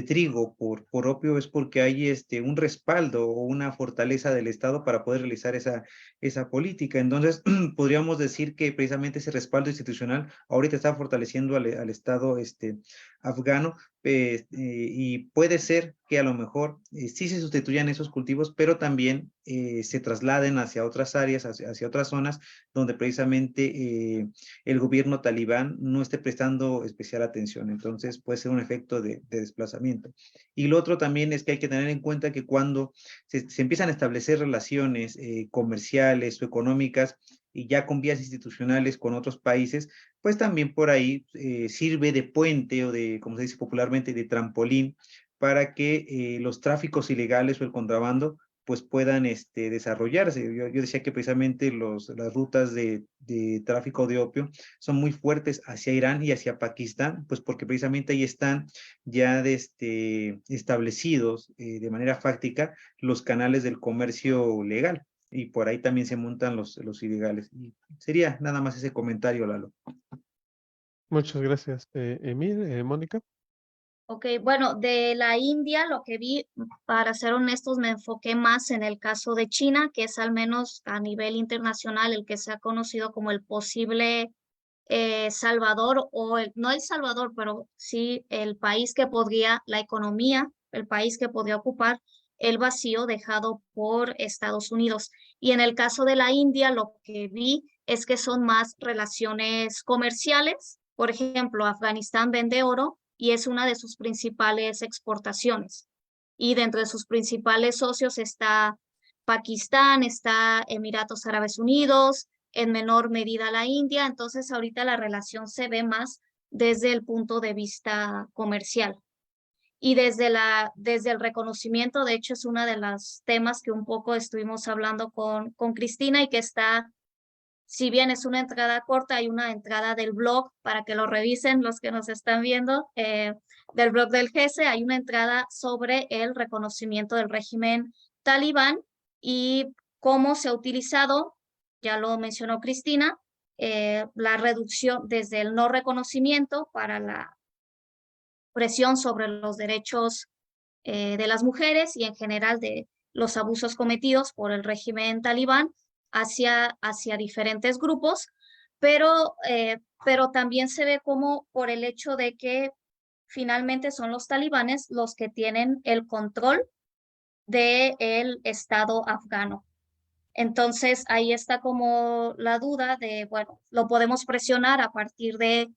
trigo por opio es porque hay un respaldo o una fortaleza del Estado para poder realizar esa política. Entonces, podríamos decir que precisamente ese respaldo institucional ahorita está fortaleciendo al Estado afgano, y puede ser que a lo mejor sí se sustituyan esos cultivos, pero también se trasladen hacia otras áreas, hacia otras zonas donde precisamente el gobierno talibán no esté prestando especial atención. Entonces puede ser un efecto de desplazamiento. Y lo otro también es que hay que tener en cuenta que cuando se empiezan a establecer relaciones comerciales o económicas y ya con vías institucionales con otros países, pues también por ahí sirve de puente o de, como se dice popularmente, de trampolín para que los tráficos ilegales o el contrabando pues puedan desarrollarse. Yo decía que precisamente las rutas de tráfico de opio son muy fuertes hacia Irán y hacia Pakistán, pues porque precisamente ahí están ya establecidos de manera fáctica los canales del comercio legal y por ahí también se montan los ilegales. Y sería nada más ese comentario, Lalo. Muchas gracias, Emir. Mónica. Ok, bueno, de la India lo que vi, para ser honestos, me enfoqué más en el caso de China, que es al menos a nivel internacional el que se ha conocido como el posible Salvador, o no el Salvador, pero sí el país que podría, la economía, el país que podría ocupar el vacío dejado por Estados Unidos. Y en el caso de la India, lo que vi es que son más relaciones comerciales. Por ejemplo, Afganistán vende oro y es una de sus principales exportaciones. Y dentro de sus principales socios está Pakistán, está Emiratos Árabes Unidos, en menor medida la India, entonces ahorita la relación se ve más desde el punto de vista comercial. Y desde el reconocimiento, de hecho, es uno de los temas que un poco estuvimos hablando con Cristina y que está, si bien es una entrada corta, hay una entrada del blog para que lo revisen los que nos están viendo, del blog del GESE, hay una entrada sobre el reconocimiento del régimen talibán y cómo se ha utilizado, ya lo mencionó Cristina, la reducción desde el no reconocimiento para la presión sobre los derechos de las mujeres y en general de los abusos cometidos por el régimen talibán hacia diferentes grupos, pero también se ve como por el hecho de que finalmente son los talibanes los que tienen el control del Estado afgano. Entonces ahí está como la duda de, bueno, lo podemos presionar a partir de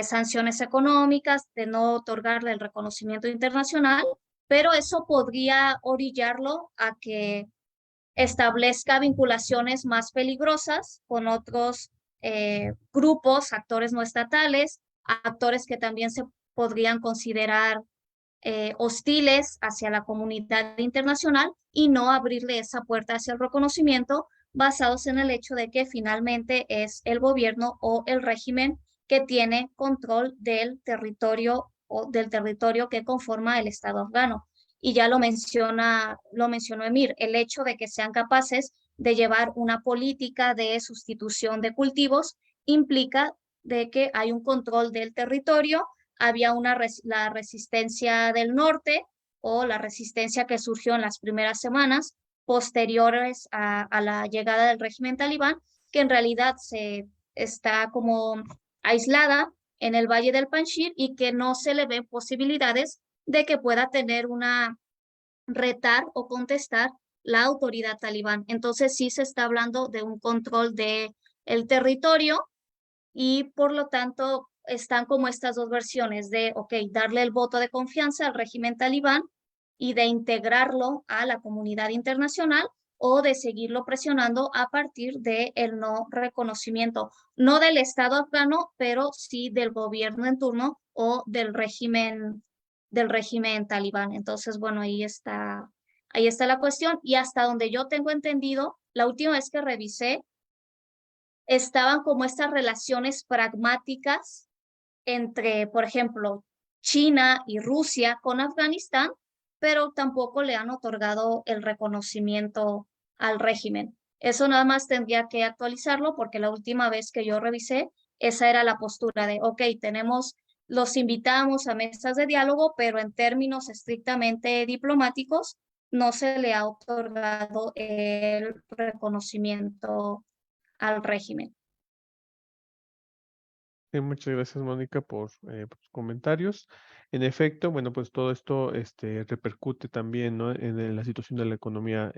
sanciones económicas, de no otorgarle el reconocimiento internacional, pero eso podría orillarlo a que establezca vinculaciones más peligrosas con otros grupos, actores no estatales, actores que también se podrían considerar hostiles hacia la comunidad internacional y no abrirle esa puerta hacia el reconocimiento basados en el hecho de que finalmente es el gobierno o el régimen que tiene control del territorio o del territorio que conforma el Estado afgano. Y ya lo mencionó Emir, el hecho de que sean capaces de llevar una política de sustitución de cultivos implica de que hay un control del territorio. Había la resistencia del norte o la resistencia que surgió en las primeras semanas posteriores a la llegada del régimen talibán, que en realidad se está como aislada en el Valle del Panjshir y que no se le ven posibilidades de que pueda tener retar o contestar la autoridad talibán. Entonces sí se está hablando de un control del territorio y por lo tanto están como estas dos versiones de, ok, darle el voto de confianza al régimen talibán y de integrarlo a la comunidad internacional o de seguirlo presionando a partir del no reconocimiento, no del Estado afgano, pero sí del gobierno en turno o del régimen talibán. Entonces, bueno, ahí está la cuestión y hasta donde yo tengo entendido, la última vez que revisé, estaban como estas relaciones pragmáticas entre, por ejemplo, China y Rusia con Afganistán, pero tampoco le han otorgado el reconocimiento al régimen. Eso nada más tendría que actualizarlo porque la última vez que yo revisé, esa era la postura de, ok, los invitamos a mesas de diálogo, pero en términos estrictamente diplomáticos, no se le ha otorgado el reconocimiento al régimen. Muchas gracias, Mónica, por sus comentarios. En efecto, bueno, pues todo esto repercute también, ¿no? en la situación de la economía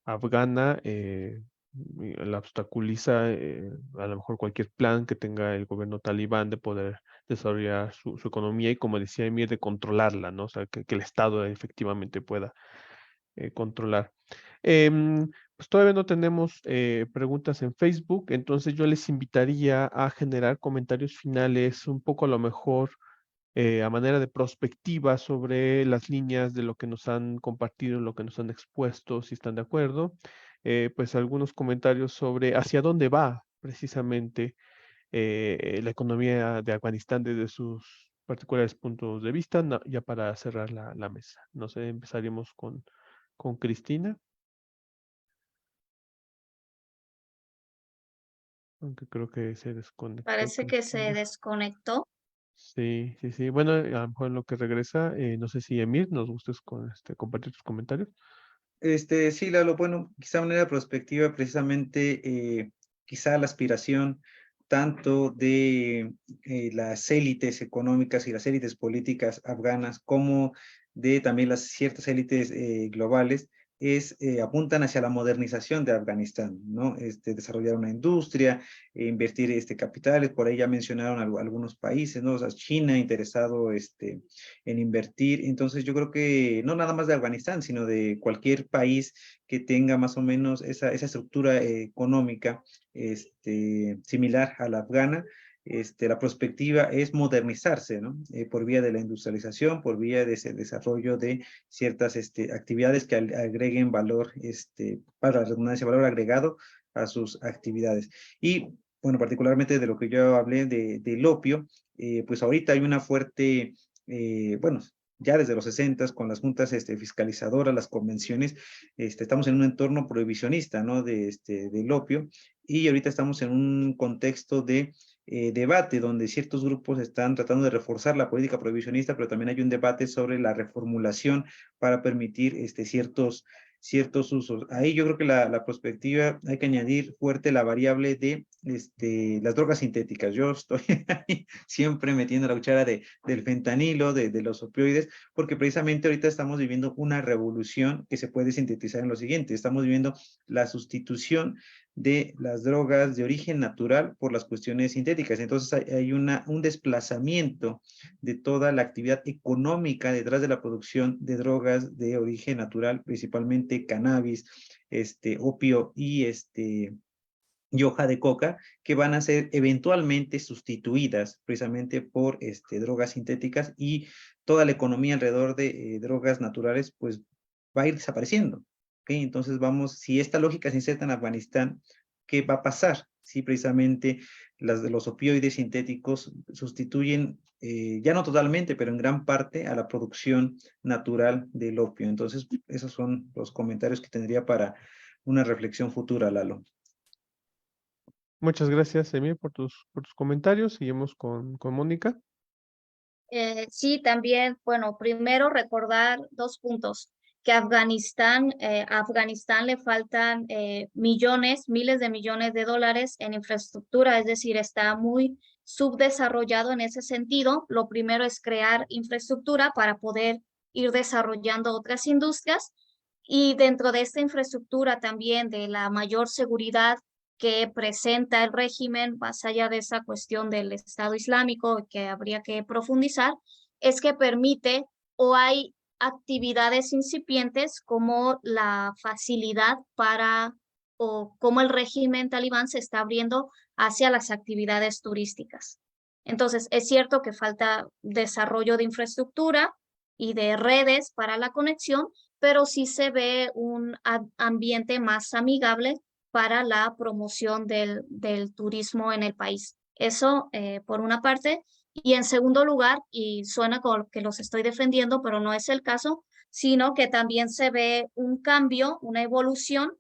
afgana, la obstaculiza a lo mejor cualquier plan que tenga el gobierno talibán de poder desarrollar su economía y, como decía Emir, de controlarla, ¿no? O sea, que el Estado efectivamente pueda controlar. Pues todavía no tenemos preguntas en Facebook, entonces yo les invitaría a generar comentarios finales, un poco a lo mejor a manera de prospectiva sobre las líneas de lo que nos han compartido, lo que nos han expuesto, si están de acuerdo. Pues algunos comentarios sobre hacia dónde va precisamente la economía de Afganistán desde sus particulares puntos de vista, ya para cerrar la mesa. No sé, empezaríamos con Cristina. Aunque creo que se desconectó Parece que se Cristina. desconectó. Sí, sí, sí. Bueno, a lo mejor en lo que regresa, no sé si Emir, nos gustes compartir tus comentarios. Sí, Lalo, bueno, quizá de manera prospectiva, precisamente, quizá la aspiración tanto de las élites económicas y las élites políticas afganas como de también las ciertas élites globales apuntan hacia la modernización de Afganistán, ¿no? Desarrollar una industria, invertir capitales, por ahí ya mencionaron algunos países, ¿no? O sea, China interesado en invertir. Entonces yo creo que no nada más de Afganistán, sino de cualquier país que tenga más o menos esa estructura económica similar a la afgana. La perspectiva es modernizarse, ¿no? Por vía de la industrialización, por vía de ese desarrollo de ciertas actividades que agreguen valor, para la redundancia, valor agregado a sus actividades. Y, bueno, particularmente de lo que yo hablé del opio, pues ahorita hay una fuerte, bueno, ya desde los 60 con las juntas fiscalizadoras, las convenciones, estamos en un entorno prohibicionista, ¿no? Del opio, y ahorita estamos en un contexto de debate donde ciertos grupos están tratando de reforzar la política prohibicionista, pero también hay un debate sobre la reformulación para permitir ciertos usos. Ahí yo creo que la perspectiva hay que añadir fuerte la variable de las drogas sintéticas. Yo estoy ahí siempre metiendo la cuchara del fentanilo, de los opioides, porque precisamente ahorita estamos viviendo una revolución que se puede sintetizar en lo siguiente. Estamos viviendo la sustitución de las drogas de origen natural por las cuestiones sintéticas. Entonces hay un desplazamiento de toda la actividad económica detrás de la producción de drogas de origen natural, principalmente cannabis, opio y hoja de coca, que van a ser eventualmente sustituidas precisamente por drogas sintéticas, y toda la economía alrededor de drogas naturales pues va a ir desapareciendo. ¿Okay? Entonces si esta lógica se inserta en Afganistán, ¿qué va a pasar? Si precisamente los opioides sintéticos sustituyen, ya no totalmente, pero en gran parte, a la producción natural del opio. Entonces, esos son los comentarios que tendría para una reflexión futura, Lalo. Muchas gracias, Emir, por tus comentarios. Seguimos con Mónica. Sí, también, bueno, primero recordar dos puntos, que a Afganistán le faltan millones, miles de millones de dólares en infraestructura, es decir, está muy subdesarrollado en ese sentido. Lo primero es crear infraestructura para poder ir desarrollando otras industrias, y dentro de esta infraestructura también de la mayor seguridad que presenta el régimen, más allá de esa cuestión del Estado Islámico que habría que profundizar, es que permite o hay actividades incipientes como la facilidad o como el régimen talibán se está abriendo hacia las actividades turísticas. Entonces, es cierto que falta desarrollo de infraestructura y de redes para la conexión, pero sí se ve un ambiente más amigable para la promoción del turismo en el país. Eso por una parte. Y en segundo lugar, y suena como que los estoy defendiendo, pero no es el caso, sino que también se ve un cambio, una evolución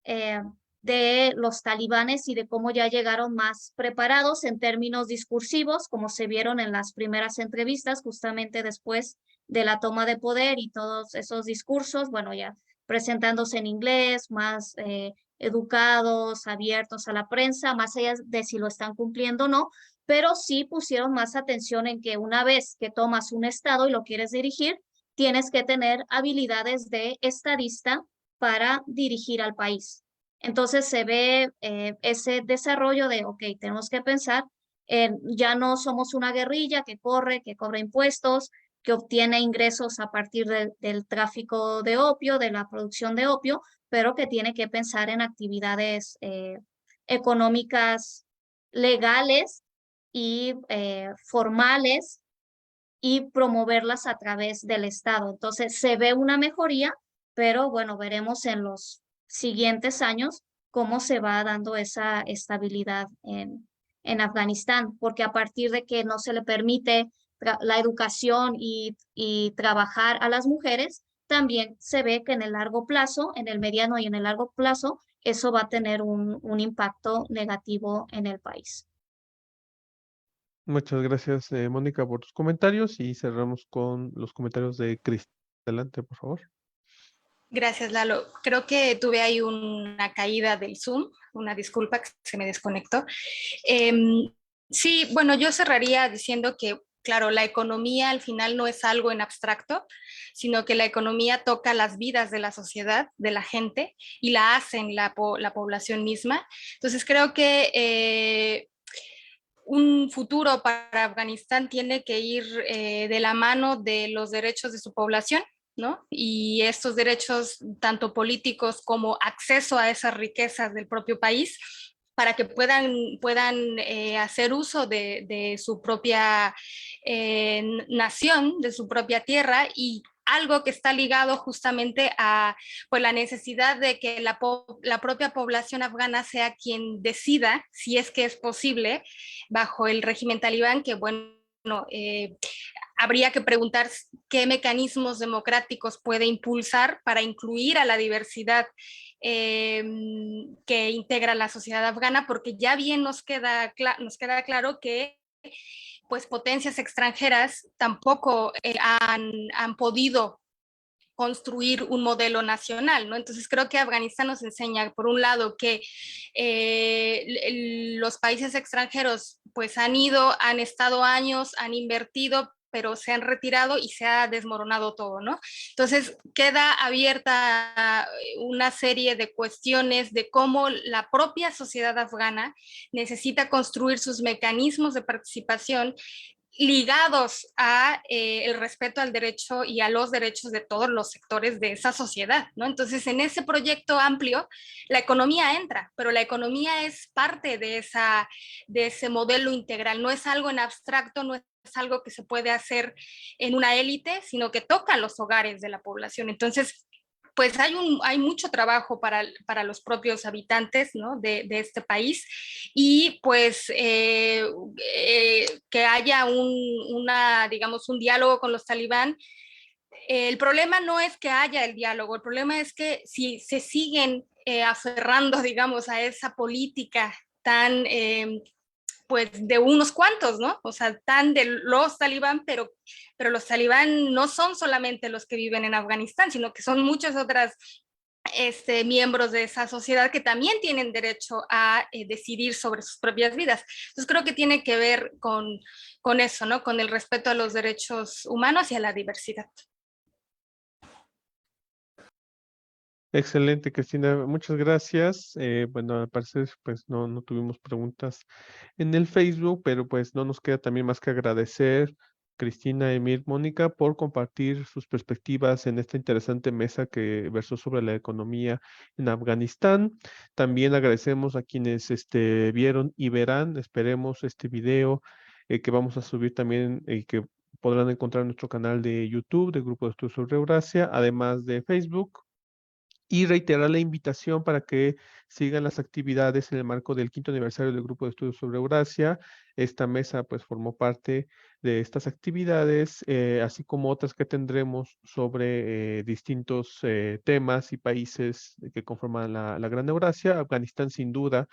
eh, de los talibanes y de cómo ya llegaron más preparados en términos discursivos, como se vieron en las primeras entrevistas, justamente después de la toma de poder y todos esos discursos, bueno, ya presentándose en inglés, más educados, abiertos a la prensa, más allá de si lo están cumpliendo o no, pero sí pusieron más atención en que una vez que tomas un estado y lo quieres dirigir, tienes que tener habilidades de estadista para dirigir al país. Entonces se ve ese desarrollo de, ok, tenemos que pensar ya no somos una guerrilla que corre, que cobra impuestos, que obtiene ingresos a partir del tráfico de opio, de la producción de opio, pero que tiene que pensar en actividades económicas legales y formales y promoverlas a través del Estado. Entonces se ve una mejoría, pero bueno, veremos en los siguientes años cómo se va dando esa estabilidad en Afganistán, porque a partir de que no se le permite la educación y trabajar a las mujeres, también se ve que en el largo plazo, en el mediano y en el largo plazo, eso va a tener un impacto negativo en el país. Muchas gracias, Mónica, por tus comentarios y cerramos con los comentarios de Cris. Adelante, por favor. Gracias, Lalo. Creo que tuve ahí una caída del Zoom, una disculpa que se me desconectó. Sí, bueno, yo cerraría diciendo que, claro, la economía al final no es algo en abstracto, sino que la economía toca las vidas de la sociedad, de la gente, y la hacen la población misma. Entonces creo que un futuro para Afganistán tiene que ir de la mano de los derechos de su población, ¿no? Y estos derechos, tanto políticos como acceso a esas riquezas del propio país, para que puedan hacer uso de su propia nación, de su propia tierra, y algo que está ligado justamente a pues, la necesidad de que la propia población afgana sea quien decida, si es que es posible, bajo el régimen talibán, que bueno, habría que preguntar qué mecanismos democráticos puede impulsar para incluir a la diversidad que integra la sociedad afgana, porque ya bien nos queda claro que pues potencias extranjeras tampoco han podido construir un modelo nacional, ¿no? Entonces creo que Afganistán nos enseña, por un lado, que los países extranjeros pues han estado años, han invertido, pero se han retirado y se ha desmoronado todo, ¿no? Entonces queda abierta una serie de cuestiones de cómo la propia sociedad afgana necesita construir sus mecanismos de participación ligados a el respeto al derecho y a los derechos de todos los sectores de esa sociedad, ¿no? Entonces, en ese proyecto amplio, la economía entra, pero la economía es parte de ese modelo integral, no es algo en abstracto, no es algo que se puede hacer en una élite, sino que toca los hogares de la población. Entonces, pues hay mucho trabajo para los propios habitantes, ¿no? de este país, y pues que haya digamos, un diálogo con los talibán. El problema no es que haya el diálogo, el problema es que si se siguen aferrando, digamos, a esa política tan pues de unos cuantos, ¿no? O sea, tan de los talibán, pero los talibán no son solamente los que viven en Afganistán, sino que son muchas otras miembros de esa sociedad que también tienen derecho a decidir sobre sus propias vidas. Entonces creo que tiene que ver con eso, ¿no? Con el respeto a los derechos humanos y a la diversidad. Excelente, Cristina. Muchas gracias. Bueno, al parecer pues no tuvimos preguntas en el Facebook, pero pues no nos queda también más que agradecer Cristina, Emir, Mónica por compartir sus perspectivas en esta interesante mesa que versó sobre la economía en Afganistán. También agradecemos a quienes vieron y verán, esperemos este video que vamos a subir también y que podrán encontrar en nuestro canal de YouTube del Grupo de Estudios sobre Eurasia, además de Facebook. Y reiterar la invitación para que sigan las actividades en el marco del 5º aniversario del Grupo de Estudios sobre Eurasia. Esta mesa pues formó parte de estas actividades, así como otras que tendremos sobre distintos temas y países que conforman la Gran Eurasia. Afganistán sin duda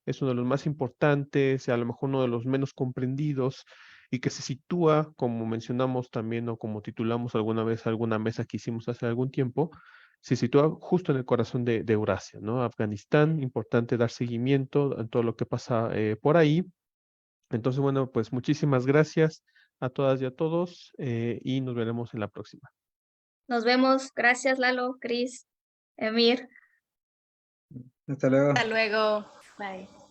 es uno de los más importantes, a lo mejor uno de los menos comprendidos y que se sitúa, como mencionamos también o como titulamos alguna vez alguna mesa que hicimos hace algún tiempo, se sitúa justo en el corazón de Eurasia, ¿no? Afganistán, importante dar seguimiento a todo lo que pasa por ahí. Entonces, bueno, pues muchísimas gracias a todas y a todos y nos veremos en la próxima. Nos vemos. Gracias, Lalo, Cris, Emir. Hasta luego. Hasta luego. Bye.